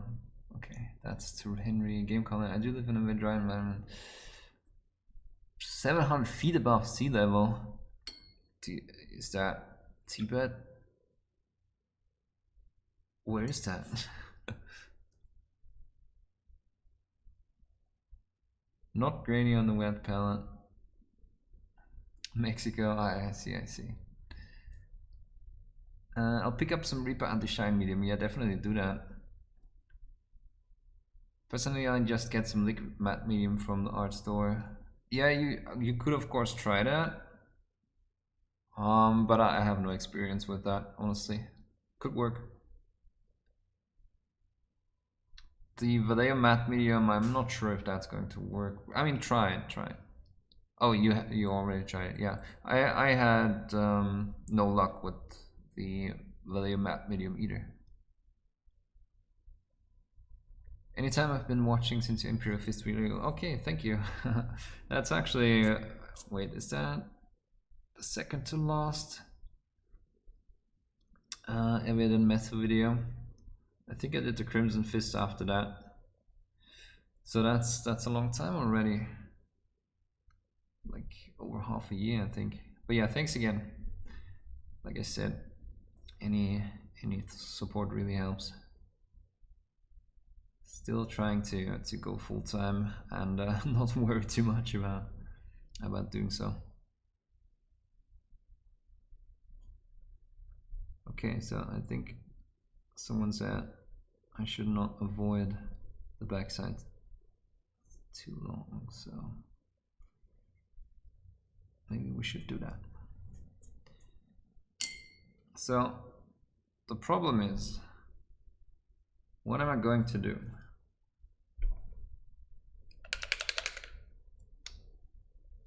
okay, that's to Henry Game Calling. I do live in a very dry environment. 700 feet above sea level. Is that Tibet? Where is that? Not grainy on the wet palette. Mexico, I see. I'll pick up some Reaper anti-shine medium. Yeah, definitely do that. Personally, I just get some liquid matte medium from the art store. Yeah, you could of course try that. But I have no experience with that, honestly. Could work. The Vallejo matte medium, I'm not sure if that's going to work. I mean, try it. Oh, you already tried it. Yeah, I had no luck with the Vallejo matte medium either. Anytime I've been watching since your Imperial Fist video. Okay, thank you. That's actually wait, is that the second to last Evident Meta video? I think I did the Crimson Fist after that. So that's a long time already. Like over half a year, I think. But yeah, thanks again. Like I said, any support really helps. Still trying to go full time and not worry too much about doing so. Okay, so I think someone said I should not avoid the backside too long, so maybe we should do that. So the problem is, what am I going to do?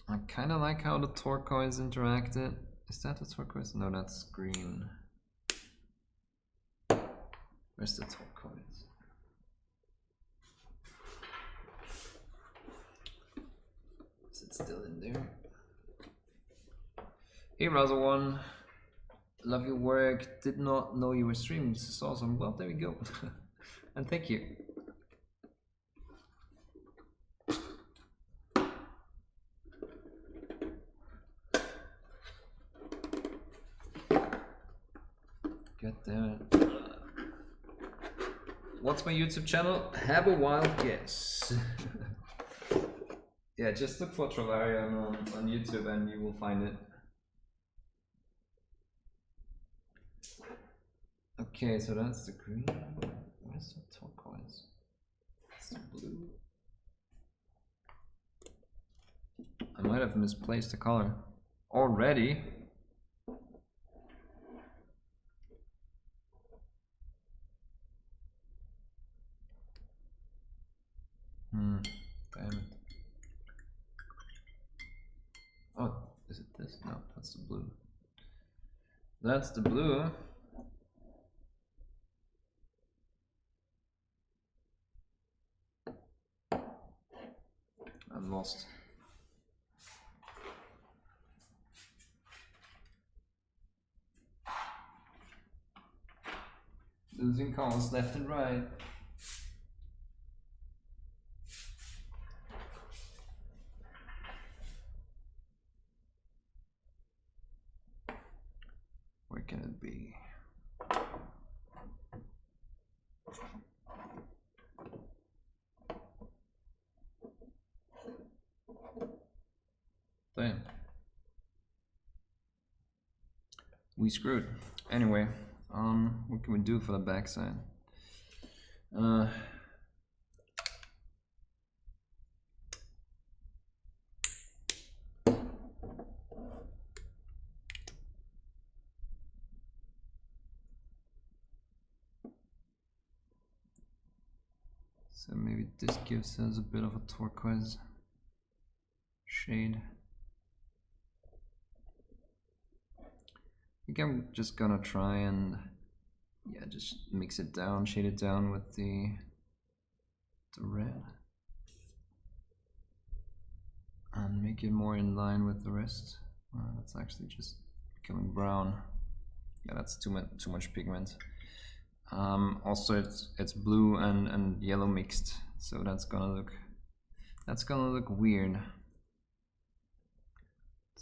I kind of like how the turquoise interacted. Is that the turquoise? No, that's green. Where's the turquoise? Is it still in there? Hey Razor1, love your work. Did not know you were streaming. This is awesome. Well, there we go. And thank you. God damn it. What's my YouTube channel? Have a wild guess. Yeah, just look for Travarian on YouTube and you will find it. Okay, so that's the green. Where's the turquoise? That's the blue. I might have misplaced the color already. Damn it. Oh, is it this? No, that's the blue. That's the blue. I'm lost. Losing colors left and right. Where can it be? Damn. We screwed. Anyway, what can we do for the backside? So maybe this gives us a bit of a turquoise shade. I think I'm just gonna try and just mix it down, shade it down with the red and make it more in line with the rest. That's actually just becoming brown. Yeah, that's too much pigment. Also, it's blue and yellow mixed, so that's gonna look weird. Let's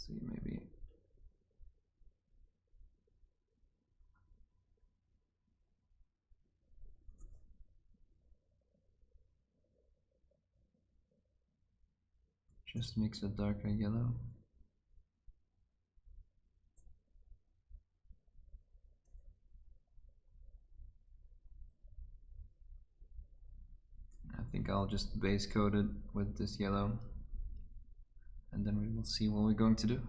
see, maybe. Just mix a darker yellow. I think I'll just base coat it with this yellow, and then we will see what we're going to do.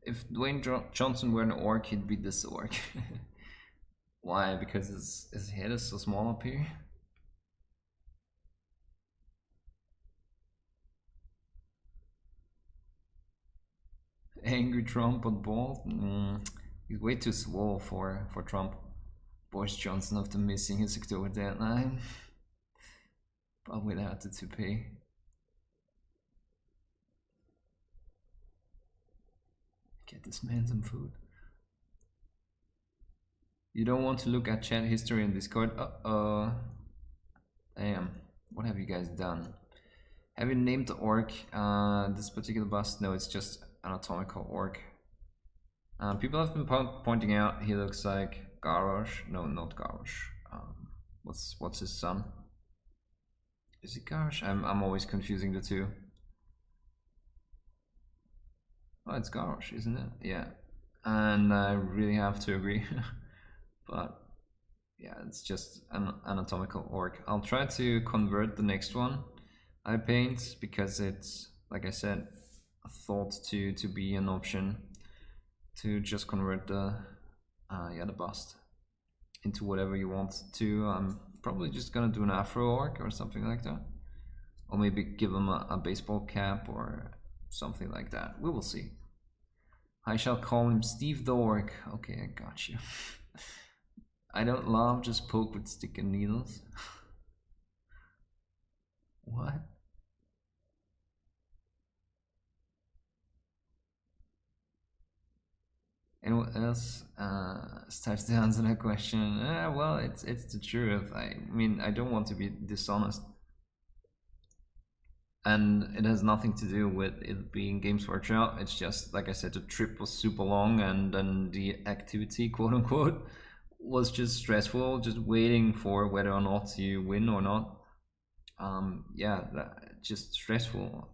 If Dwayne Johnson were an orc, he'd be this orc. Why? Because his head is so small up here. Angry Trump but bald? He's way too swole for Trump. Boris Johnson after missing his October deadline. But without the toupee. Get this man some food. You don't want to look at chat history in Discord? Uh-oh. Damn. What have you guys done? Have you named the orc this particular bust? No, it's just anatomical orc. People have been pointing out he looks like Garrosh. No, not Garrosh. What's his son? Is it gouache? I'm always confusing the two. Oh, it's gouache, isn't it? Yeah. And I really have to agree. But yeah, it's just an anatomical orc. I'll try to convert the next one I paint because it's, like I said, thought to be an option to just convert the yeah, the bust into whatever you want to. I'm probably just gonna do an afro orc or something like that, or maybe give him a baseball cap or something like that. We will see. I shall call him Steve the Orc. Okay, I got you. I don't love just poke with stick and needles. What? Anyone else starts to answer that question? Well, it's the truth. I mean, I don't want to be dishonest, and it has nothing to do with it being Games Workshop. It's just, like I said, the trip was super long, and then the activity, quote unquote, was just stressful. Just waiting for whether or not you win or not. Yeah, just stressful.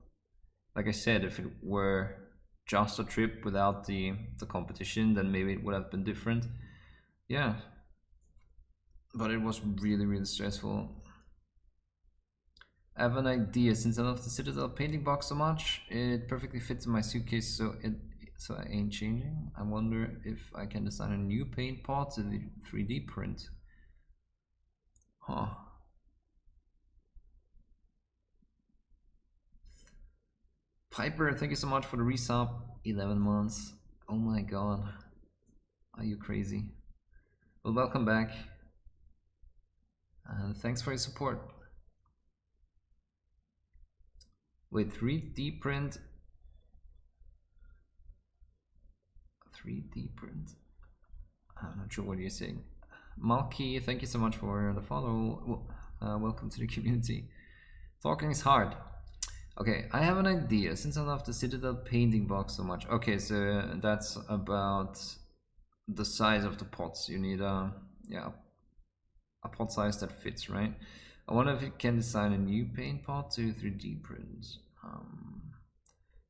Like I said, if it were just a trip without the competition, then maybe it would have been different. Yeah, but it was really stressful. I have an idea. Since I love the Citadel painting box so much, it perfectly fits in my suitcase, so I ain't changing. I wonder if I can design a new paint pot to the 3D print. Huh. Piper, thank you so much for the resub. 11 months. Oh my god. Are you crazy? Well, welcome back. And thanks for your support. Wait, 3D print? 3D print? I'm not sure what you're saying. Malky, thank you so much for the follow. Welcome to the community. Talking is hard. Okay, I have an idea. Since I love the Citadel painting box so much. Okay, so that's about the size of the pots. You need a pot size that fits, right? I wonder if you can design a new paint pot to 3D print.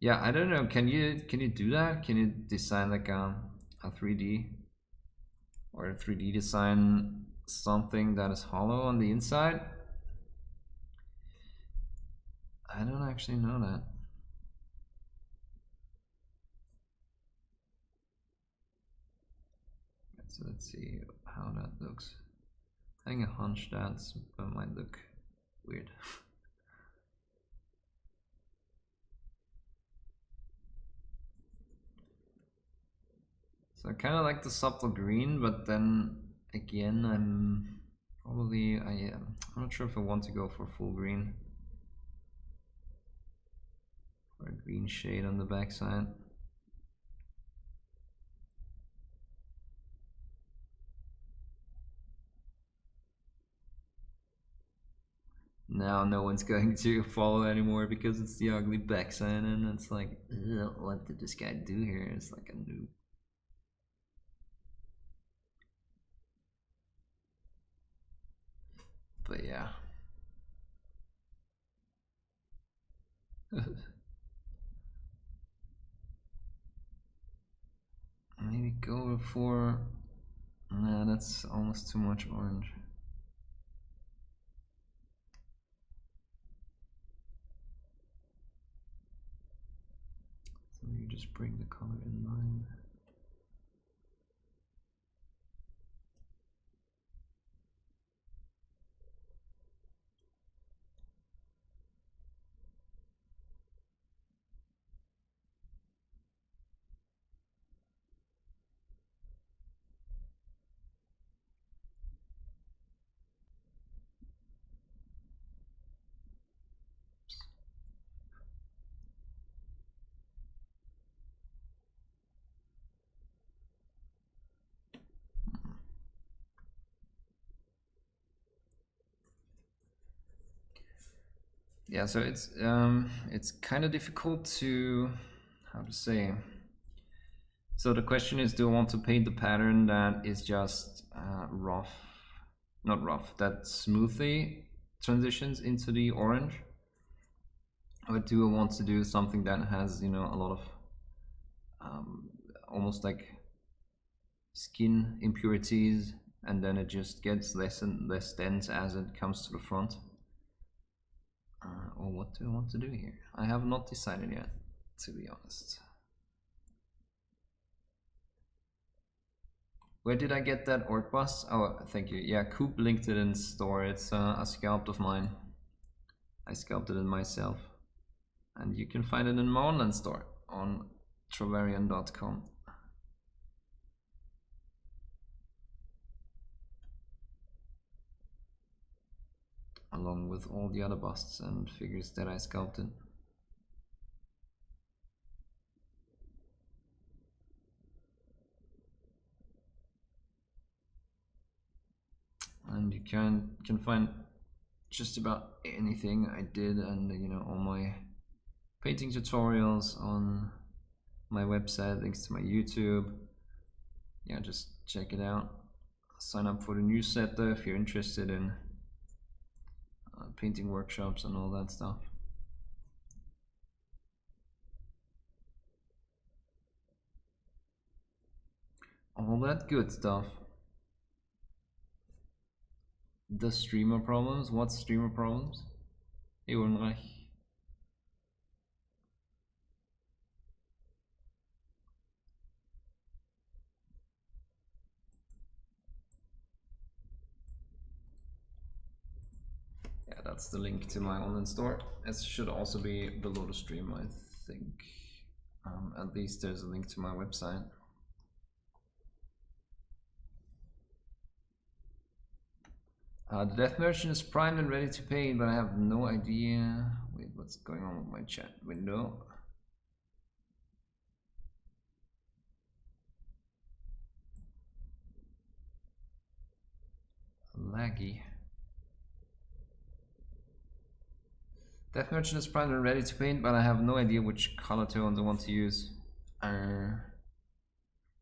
Yeah, I don't know. Can you do that? Can you design like a 3D or a 3D design something that is hollow on the inside? I don't actually know that. So let's see how that looks. Having a hunch that might look weird. So I kind of like the subtle green, but then again, I'm not sure if I want to go for full green. Or a green shade on the backside. Now no one's going to follow anymore because it's the ugly backside, and it's like, what did this guy do here? It's like a noob. But yeah. Maybe go for... Nah, that's almost too much orange. So you just bring the color in line. Yeah, so it's kind of difficult to, how to say. So the question is, do I want to paint the pattern that is just rough, not rough, that's smoothly transitions into the orange, or do I want to do something that has, you know, a lot of almost like skin impurities, and then it just gets less and less dense as it comes to the front? Or what do I want to do here? I have not decided yet, to be honest. Where did I get that orc bust? Oh, thank you. Yeah, Coop linked it in store. It's a scalp of mine. I sculpted it myself. And you can find it in my online store on trovarian.com. Along with all the other busts and figures that I sculpted. And you can find just about anything I did, and you know, all my painting tutorials on my website, links to my YouTube. Yeah, just check it out. Sign up for the newsletter if you're interested in painting workshops and all that stuff. All that good stuff. The streamer problems? What streamer problems? Hey, Ulrich. Yeah, that's the link to my online store. It should also be below the stream, I think. At least there's a link to my website. The Death Merchant is primed and ready to paint, but I have no idea. Wait, what's going on with my chat window? Laggy. Death Merchant is primed and ready to paint, but I have no idea which color tones I want to use.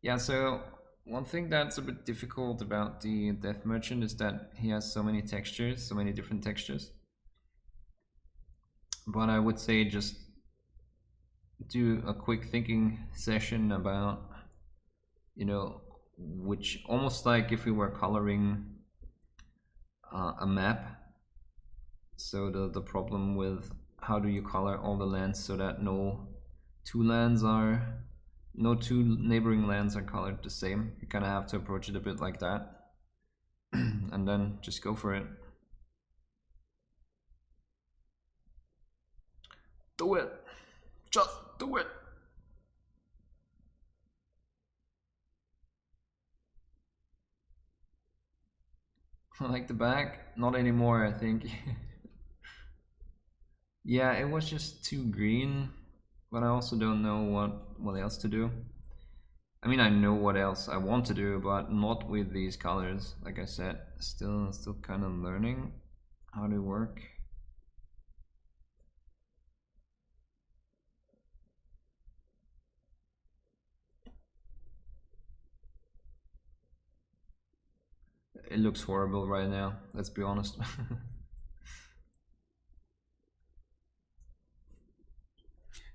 Yeah, so one thing that's a bit difficult about the Death Merchant is that he has so many textures, so many different textures. But I would say just do a quick thinking session about, you know, which, almost like if we were coloring a map. So the problem with how do you color all the lands so that no two neighboring lands are colored the same. You kind of have to approach it a bit like that. And then just go for it. Do it. Just do it. I like the back. Not anymore, I think. Yeah, it was just too green, but I also don't know what else to do. I mean, I know what else I want to do, but not with these colors. Like I said, still kind of learning how they work. It looks horrible right now, let's be honest.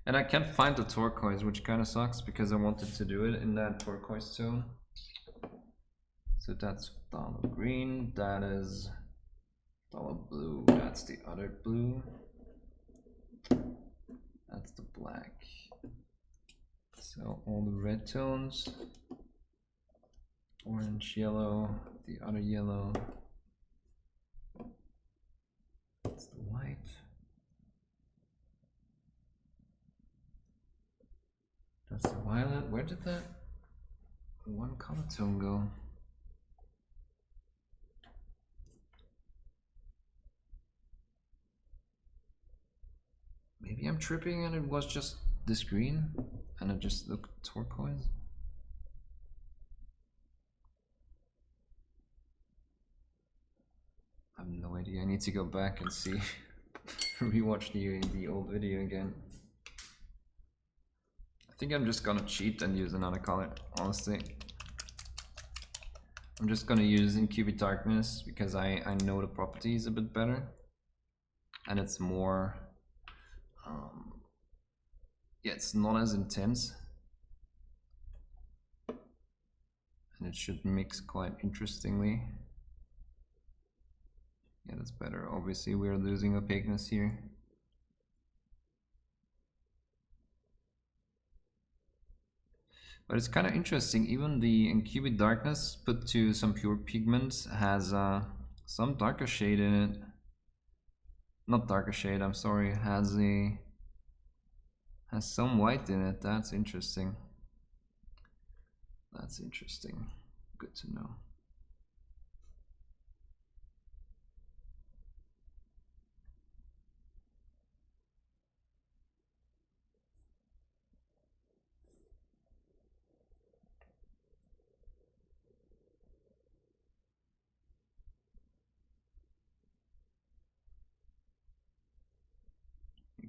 And I can't find the turquoise, which kind of sucks because I wanted to do it in that turquoise tone. So that's dollar green, that is dollar blue, that's the other blue. That's the black. So all the red tones, orange, yellow, the other yellow. That's the white. That's the violet. Where did that one color tone go? Maybe I'm tripping and it was just this green and it just looked turquoise. I have no idea. I need to go back and see, rewatch the old video again. I think I'm just gonna cheat and use another color, honestly. I'm just gonna use Incubate Darkness because I know the properties a bit better. and it's more, yeah, it's not as intense, and it should mix quite interestingly. Yeah, that's better. Obviously, we're losing opaqueness here. But it's kind of interesting. Even the incubate darkness put to some pure pigments has some darker shade in it. Not darker shade, I'm sorry. Has some white in it. That's interesting. That's interesting. Good to know.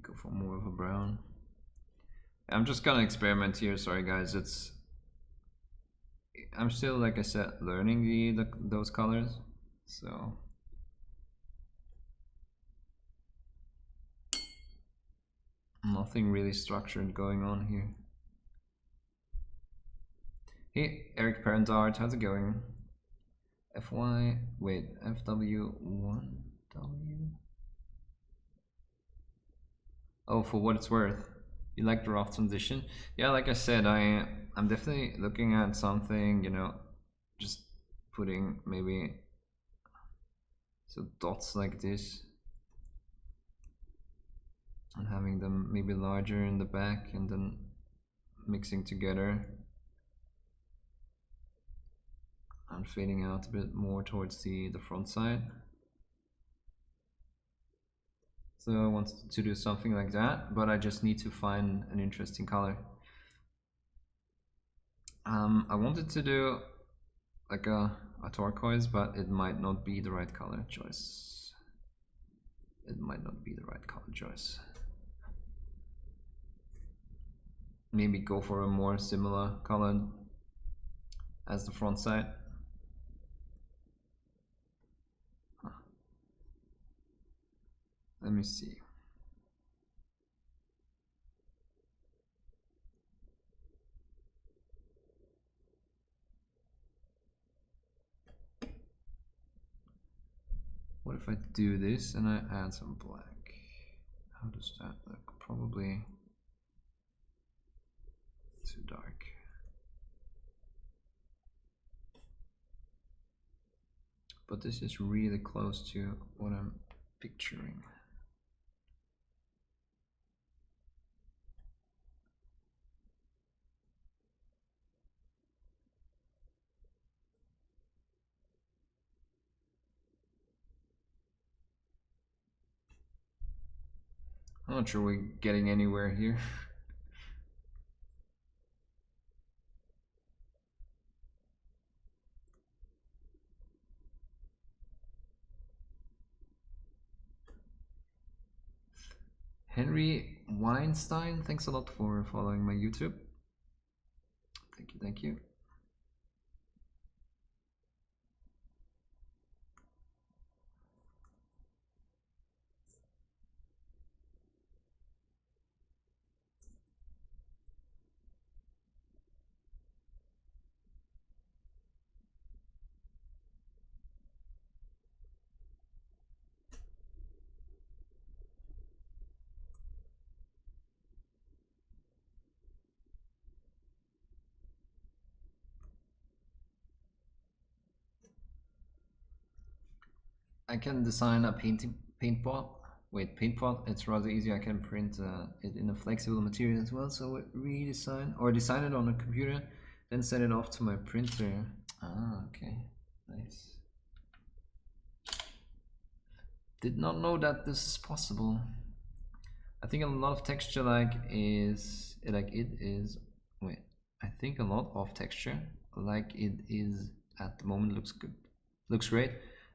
Go for more of a brown. I'm just gonna experiment here. Sorry guys, I'm still, like I said, learning those colors, so nothing really structured going on here. Hey, Eric Parentart, how's it going? FY, wait, FW1W? Oh, for what it's worth. You like the rough transition? Yeah, like I said, I'm definitely looking at something, you know, just putting maybe so dots like this and having them maybe larger in the back and then mixing together and fading out a bit more towards the front side. So I want to do something like that, but I just need to find an interesting color. I wanted to do like a turquoise, but it might not be the right color choice. It might not be the right color choice. Maybe go for a more similar color as the front side. Huh. Let me see. What if I do this and I add some black? How does that look? Probably too dark. But this is really close to what I'm picturing. I'm not sure we're getting anywhere here. Henry Weinstein, thanks a lot for following my YouTube. Thank you, thank you. I can design a paint pot. Wait, paint pot, it's rather easy. I can print it in a flexible material as well. So redesign or design it on a computer, then send it off to my printer. Ah, okay, nice. Did not know that this is possible. I think a lot of texture wait, I think a lot of texture like it is at the moment looks good. Looks great.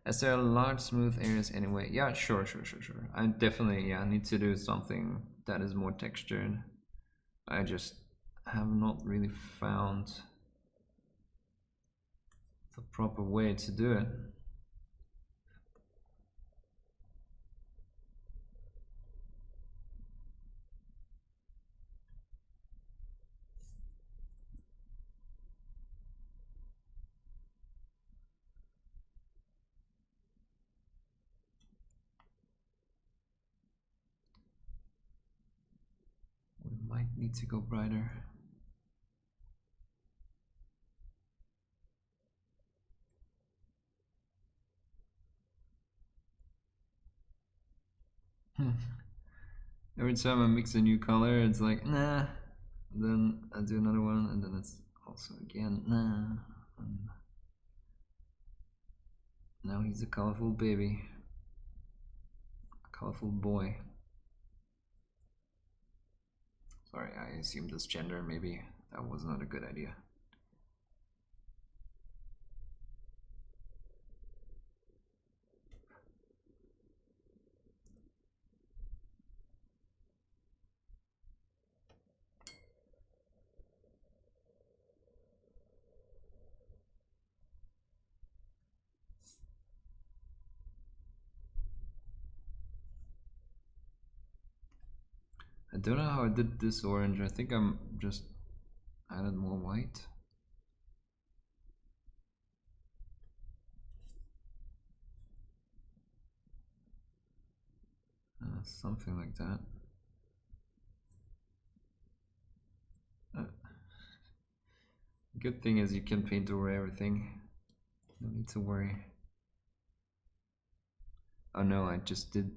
As there are large smooth areas anyway. Yeah, sure. I definitely need to do something that is more textured. I just have not really found the proper way to do it. Might need to go brighter. Every time I mix a new color, it's like, nah. Then I do another one, and then it's also again, nah. And now he's a colorful baby. A colorful boy. Sorry, I assumed this gender. Maybe that was not a good idea. I don't know how I did this orange. I think I'm just added more white. Something like that. Good thing is you can paint over everything. No need to worry. Oh no, I just did.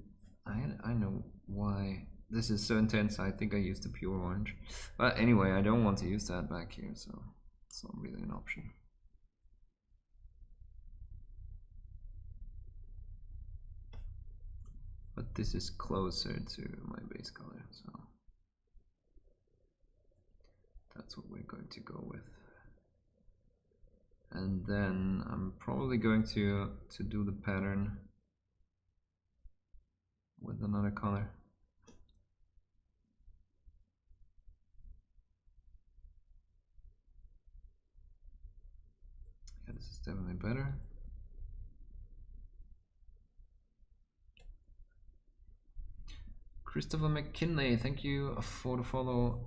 I know why. This is so intense. I think I used the pure orange. But anyway, I don't want to use that back here, so it's not really an option. But this is closer to my base color, so that's what we're going to go with. And then I'm probably going to do the pattern with another color. Yeah, this is definitely better. Christopher McKinley, thank you for the follow.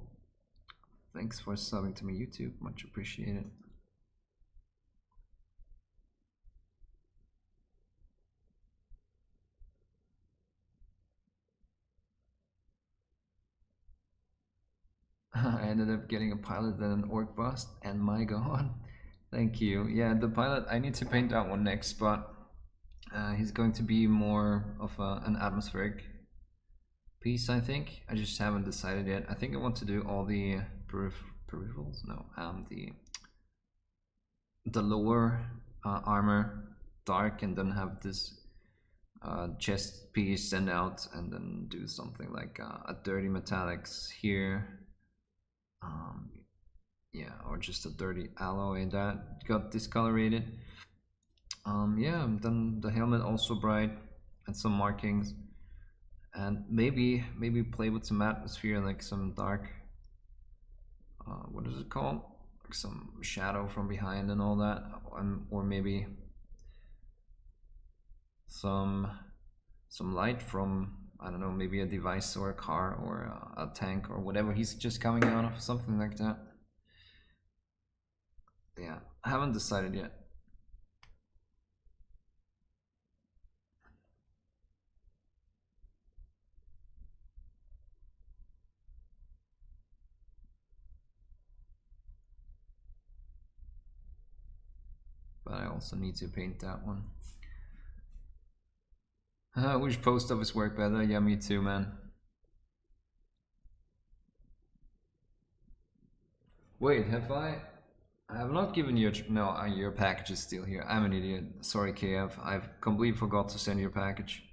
Thanks for subbing to my YouTube, much appreciated. I ended up getting a pilot and an orc bust, and my god. Thank you. Yeah, the pilot, I need to paint that one next, but he's going to be more of an atmospheric piece, I think. I just haven't decided yet. I think I want to do all the peripherals, no, the lower armor dark, and then have this chest piece send out, and then do something like a dirty metallics here. Yeah, or just a dirty alloy that got discolorated. Yeah, then the helmet also bright and some markings, and maybe play with some atmosphere, like some dark what is it called, like some shadow from behind and all that, or maybe some light from, I don't know, maybe a device or a car or a tank or whatever he's just coming out of, something like that. Yeah, I haven't decided yet. But I also need to paint that one. Which post office work better? Yeah, me too, man. Wait, have I have not given you no, your package is still here. I'm an idiot. Sorry, KF. I've completely forgot to send your package.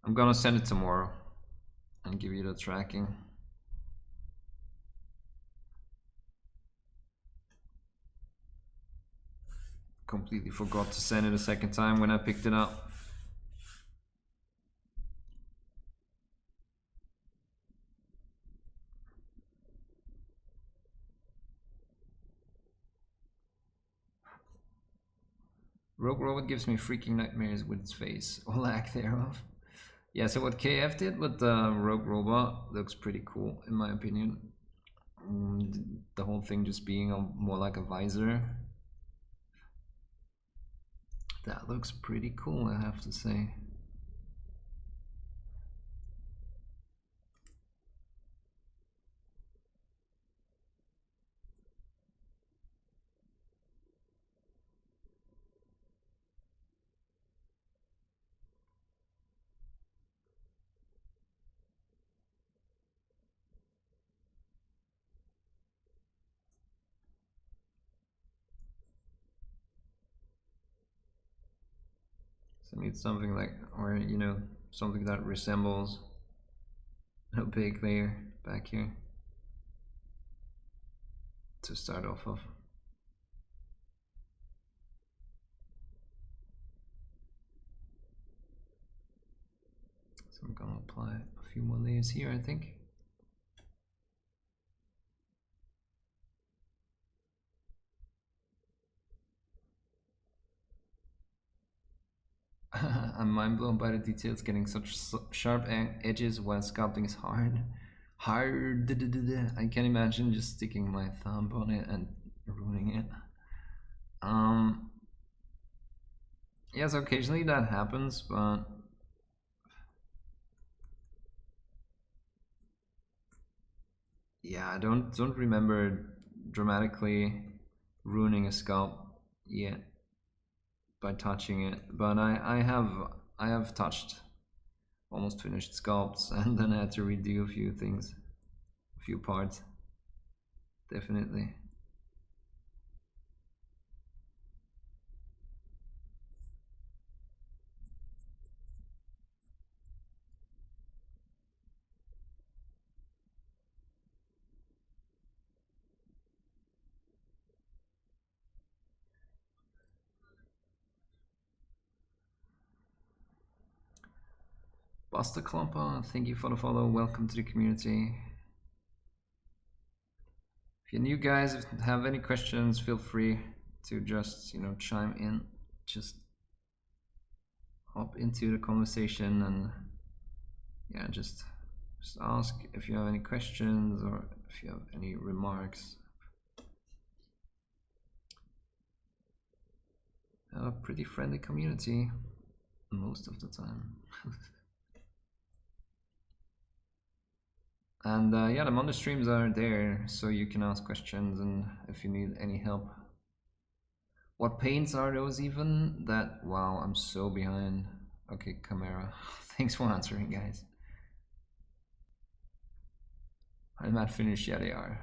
I'm gonna send it tomorrow and give you the tracking. Completely forgot to send it a second time when I picked it up. Rogue Robot gives me freaking nightmares with its face, or lack thereof. Yeah, so what KF did with the Rogue Robot looks pretty cool, in my opinion. The whole thing just being more like a visor. That looks pretty cool, I have to say. So I need something like, or you know, something that resembles an opaque layer back here to start off of. So I'm gonna apply a few more layers here, I think. I'm mind blown by the details, getting such sharp edges while sculpting is hard. Hard. I can imagine just sticking my thumb on it and ruining it. Yeah, so occasionally that happens, but yeah, I don't remember dramatically ruining a sculpt yet by touching it. But I have touched almost finished sculpts and then I had to redo a few things, a few parts. Definitely. Buster Klumper, thank you for the follow. Welcome to the community. If you're new guys, if you have any questions, feel free to just, you know, chime in. Just hop into the conversation and yeah, just ask if you have any questions or if you have any remarks. A pretty friendly community most of the time. And yeah, the Monday streams are there, so you can ask questions and if you need any help. What paints are those even? That, wow, I'm so behind. Okay, Chimera, thanks for answering, guys. I'm not finished yet, they are.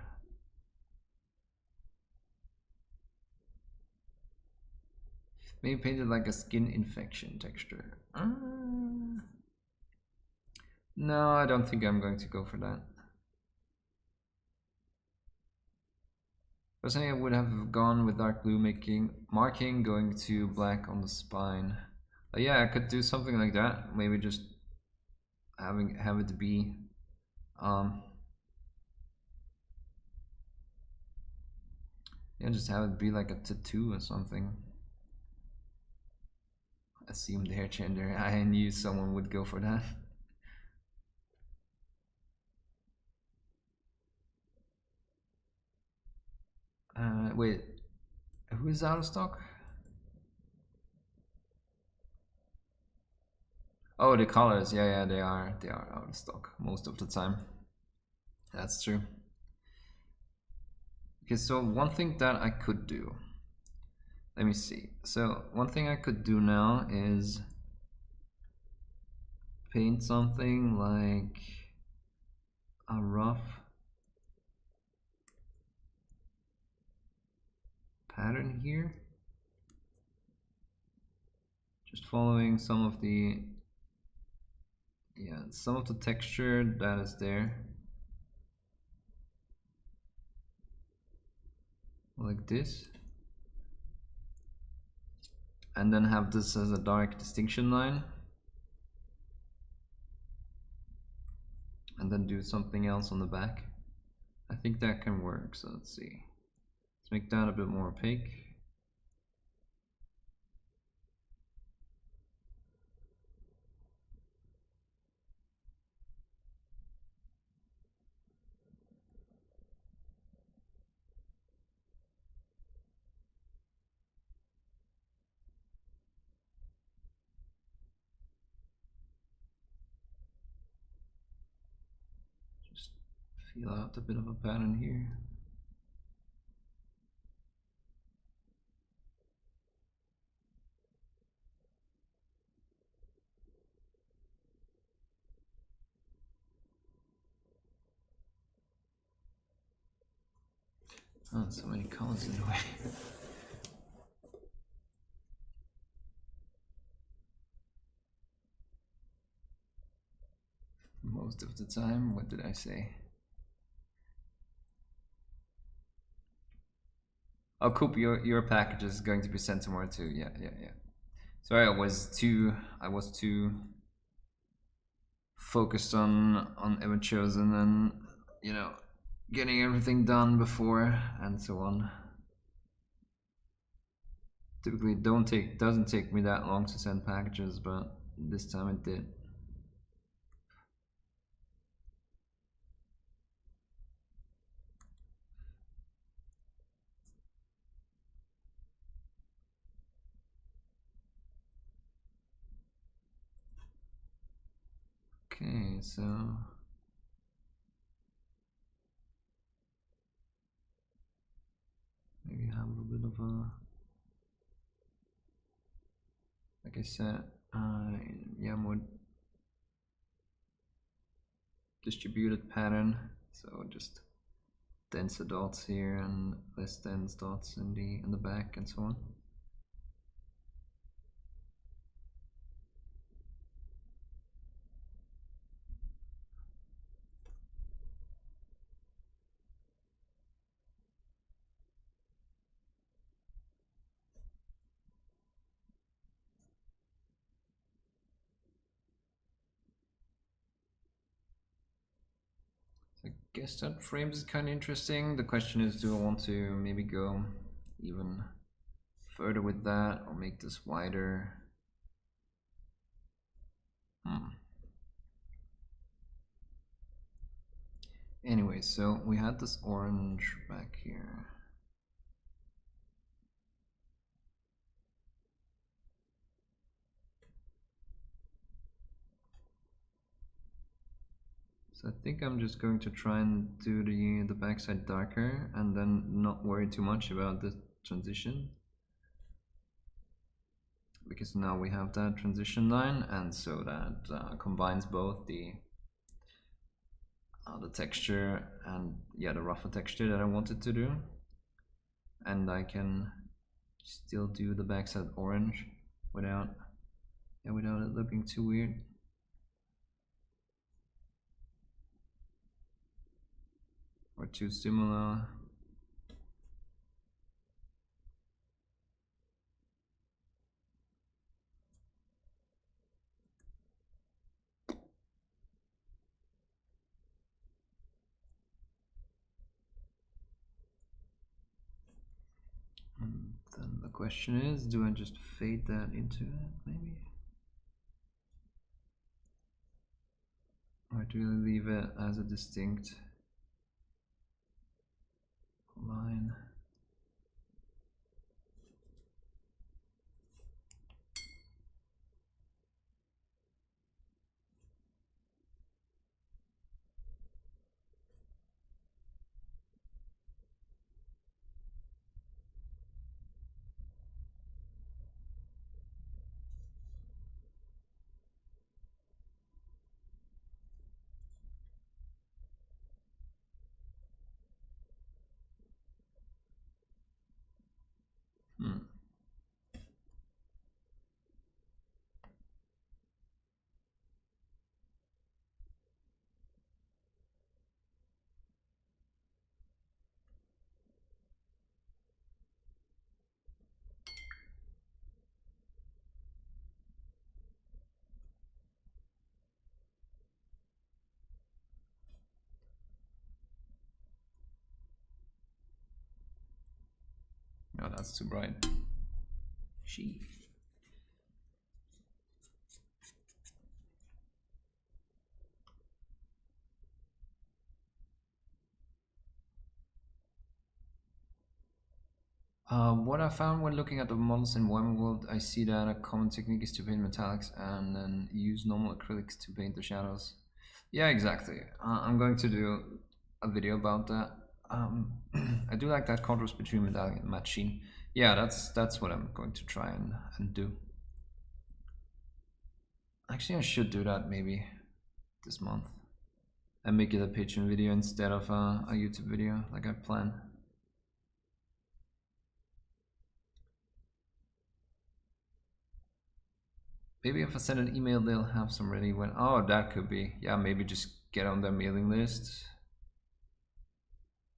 Maybe painted like a skin infection texture. No, I don't think I'm going to go for that. Personally, I would have gone with dark blue marking, going to black on the spine. Yeah, I could do something like that. Maybe just have it be yeah, just have it be like a tattoo or something. Assumed hair gender. I knew someone would go for that. Wait, who is out of stock? Oh, the colors. Yeah, they are out of stock most of the time. That's true. Okay, so one thing that I could do. Let me see. So one thing I could do now is paint something like a rough pattern here. Just following some of the texture that is there. Like this. And then have this as a dark distinction line. And then do something else on the back. I think that can work, so let's see. Let's make that a bit more opaque. Just feel out a bit of a pattern here. Oh, so many colors in the way. most of the time. What did I say? Oh, Coop, your package is going to be sent tomorrow too. Yeah. Sorry, I was too focused on Everchosen and getting everything done before and so on. Typically, doesn't take me that long to send packages, but this time it did. Okay, so maybe have a little bit of a, like I said, yeah, more distributed pattern. So just denser dots here and less dense dots in the back and so on. I guess that frames is kind of interesting. The question is, do I want to maybe go even further with that or make this wider? Anyway, so we had this orange back here. So I think I'm just going to try and do the backside darker and then not worry too much about the transition. Because now we have that transition line, and so that combines both the texture and the rougher texture that I wanted to do. And I can still do the backside orange without it looking too weird. Or too similar. And then the question is, do I just fade that into it, maybe? Or do I leave it as a distinct line? No, that's too bright. What I found when looking at the models in Warhammer World, I see that a common technique is to paint metallics and then use normal acrylics to paint the shadows. Yeah, exactly. I'm going to do a video about that. I do like that contrast between metallic and matte sheen. Yeah, that's what I'm going to try and do. Actually, I should do that maybe this month and make it a Patreon video instead of a YouTube video like I planned. Maybe if I send an email, they'll have some ready when. Oh, that could be. Yeah, maybe just get on their mailing list.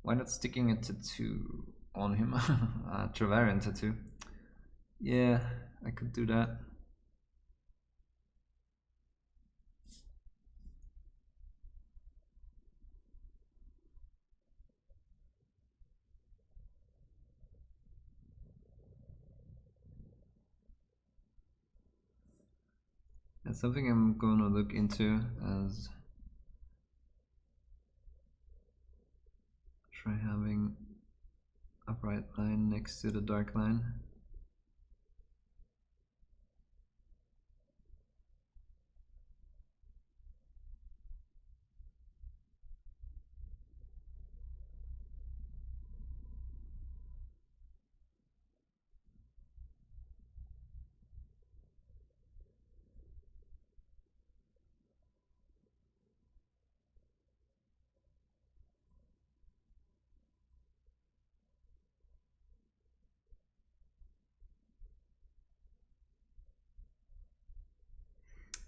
Why not sticking a tattoo on him? A Travarian tattoo. Yeah, I could do that. That's something I'm gonna look into, as try having a bright line next to the dark line.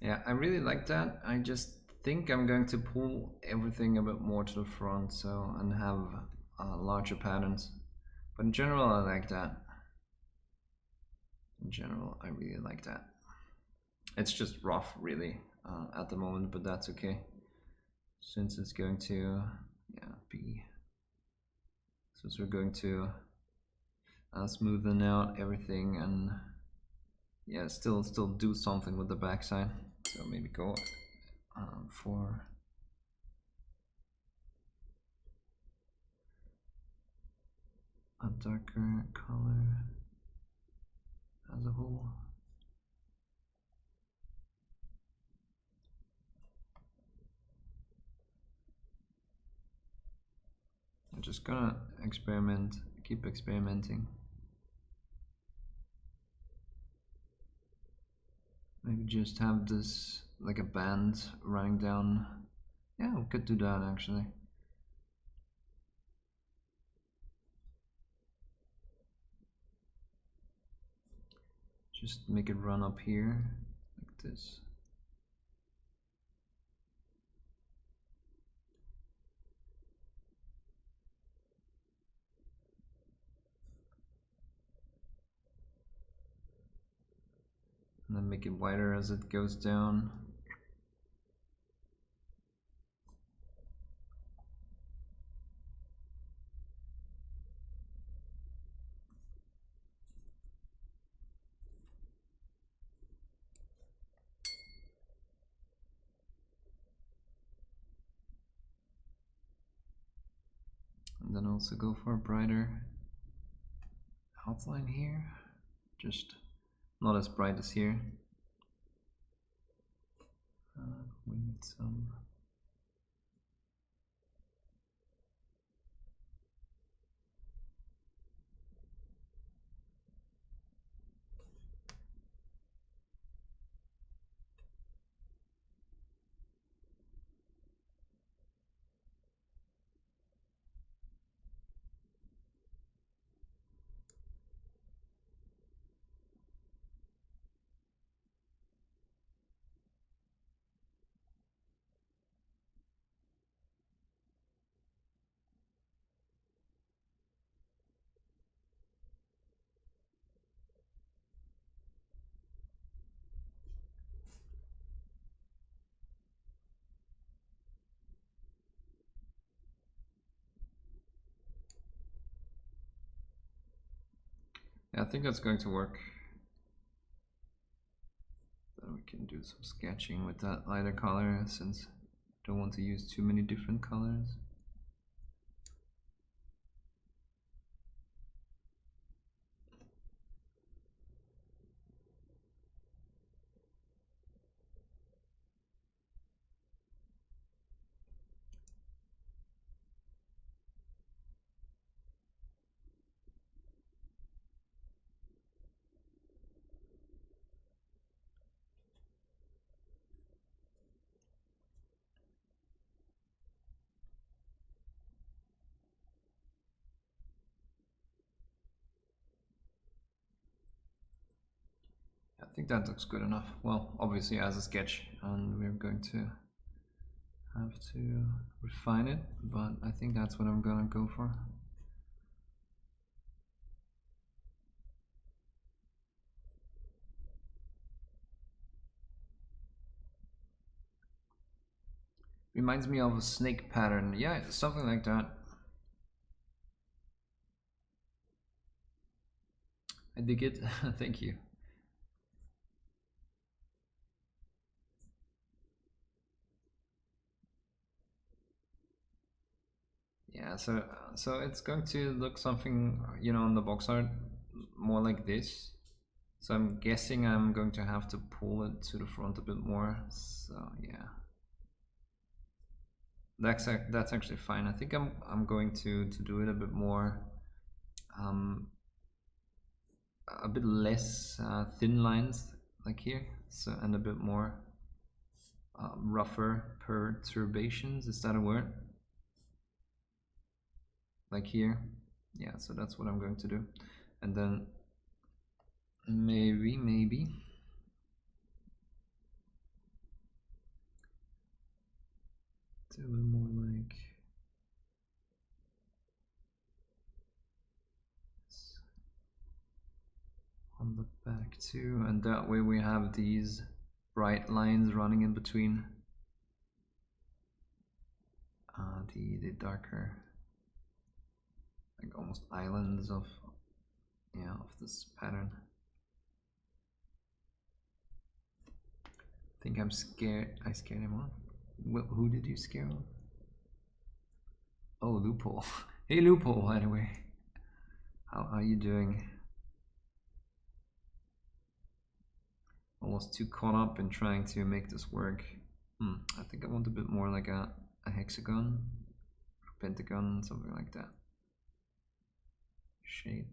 Yeah, I really like that. I just think I'm going to pull everything a bit more to the front, so, and have larger patterns. But in general, I like that. In general, I really like that. It's just rough, really, at the moment, but that's okay, since it's going to, yeah, be. Since we're going to smoothen out everything and, yeah, still do something with the backside. So maybe go for a darker color as a whole. I'm just gonna experiment, keep experimenting. Maybe just have this like a band running down. Yeah, we could do that actually. Just make it run up here like this. And then make it wider as it goes down. And then also go for a brighter outline here. Just not as bright as here. We need some. Yeah, I think that's going to work. Then we can do some sketching with that lighter color, since I don't want to use too many different colors. I think that looks good enough. Well, obviously as a sketch, and we're going to Have to refine it, but I think that's what I'm gonna go for. Reminds me of a snake pattern. Yeah, something like that. I dig it. Thank you. Yeah, so it's going to look something, you know, on the box art more like this. So I'm guessing I'm going to have to pull it to the front a bit more. So yeah, that's actually fine. I think I'm going to do it a bit more, a bit less thin lines like here. So and a bit more rougher perturbations. Is that a word? Like here. Yeah, so that's what I'm going to do. And then maybe do it more like on the back too, and that way we have these bright lines running in between the darker, like almost islands of, yeah, of this pattern. I think I'm scared. I scared him off. Who did you scare off? Oh, Loophole. Hey, Loophole, by the way. How are you doing? Almost too caught up in trying to make this work. I think I want a bit more like a hexagon, or pentagon, something like that. Shape.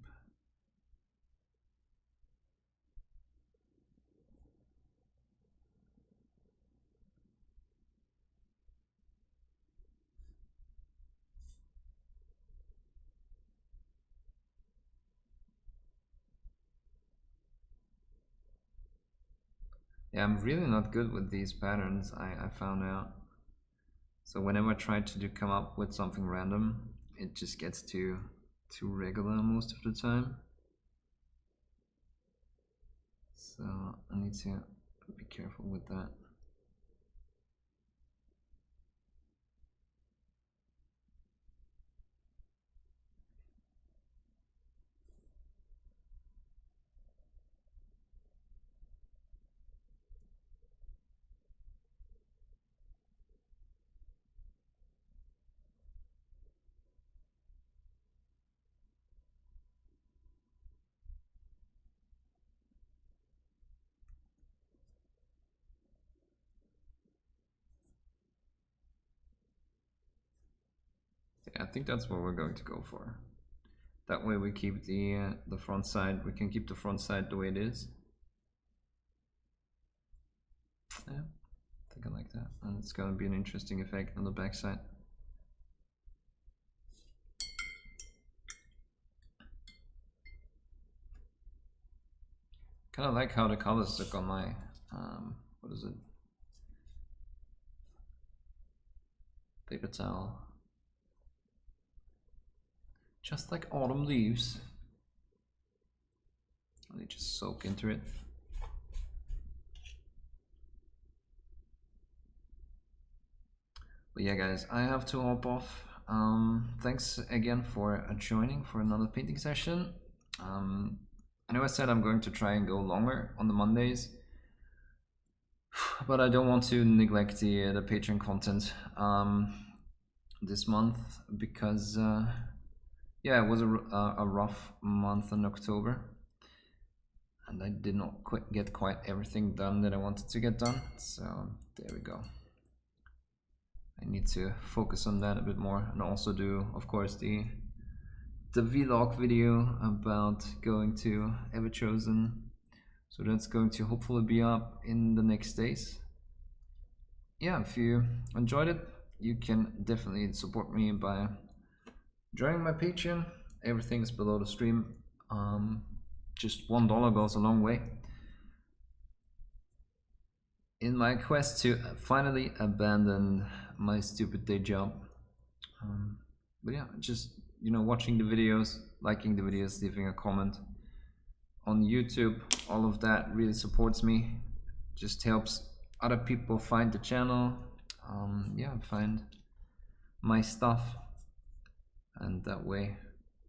Yeah, I'm really not good with these patterns, I found out. So whenever I try to come up with something random, it just gets too regular most of the time. So I need to be careful with that. Yeah, I think that's what we're going to go for. That way we keep the front side, we can keep the front side the way it is. Yeah, I think I like that. And it's gonna be an interesting effect on the back side. Kind of like how the colors look on my, what is it? Paper towel. Just like autumn leaves. They just soak into it. But yeah, guys, I have to hop off. Thanks again for joining for another painting session. I know I said I'm going to try and go longer on the Mondays, but I don't want to neglect the Patreon content this month because yeah, it was a rough month in October, and I did not get quite everything done that I wanted to get done. So there we go. I need to focus on that a bit more, and also do, of course, the vlog video about going to Everchosen. So that's going to hopefully be up in the next days. Yeah, if you enjoyed it, you can definitely support me by joining my Patreon. Everything's below the stream. Just $1 goes a long way. in my quest to finally abandon my stupid day job. But yeah, just, you know, watching the videos, liking the videos, leaving a comment on YouTube, all of that really supports me. Just helps other people find the channel, yeah, find my stuff, and that way,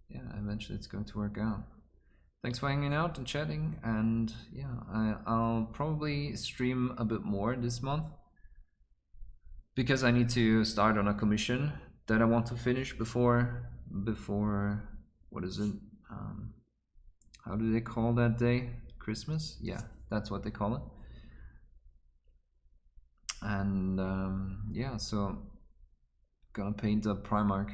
yeah, eventually it's going to work out. Thanks for hanging out and chatting, and yeah, I'll probably stream a bit more this month because I need to start on a commission that I want to finish before what is it? How do they call that day? Christmas? Yeah, that's what they call it. And yeah, so gonna paint a Primark.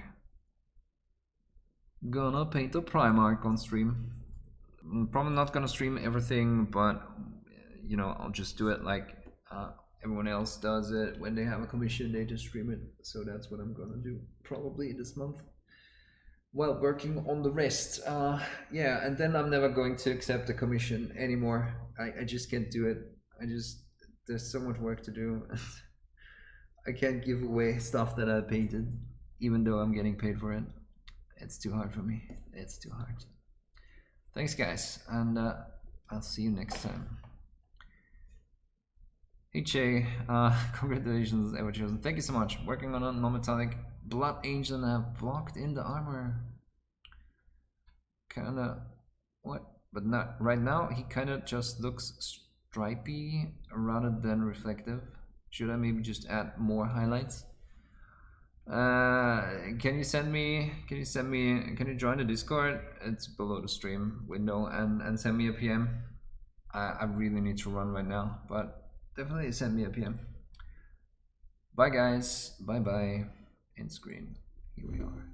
Gonna paint a Primark on stream. I'm probably not gonna stream everything, but you know, I'll just do it like everyone else does it. When they have a commission, they just stream it. So that's what I'm gonna do probably this month while working on the rest. Yeah, and then I'm never going to accept a commission anymore. I just can't do it. There's so much work to do. I can't give away stuff that I painted, even though I'm getting paid for it. It's too hard for me. It's too hard. Thanks, guys, and I'll see you next time. Hey, Che, congratulations, Everchosen. Thank you so much. Working on a non-metallic Blood Angel and I have blocked in the armor. Kinda, what? But not right now. He kinda just looks stripy rather than reflective. Should I maybe just add more highlights? Can you join the Discord? It's below the stream window, and send me a PM. I really need to run right now, but definitely send me a PM. Bye guys, bye bye. End screen, here we are.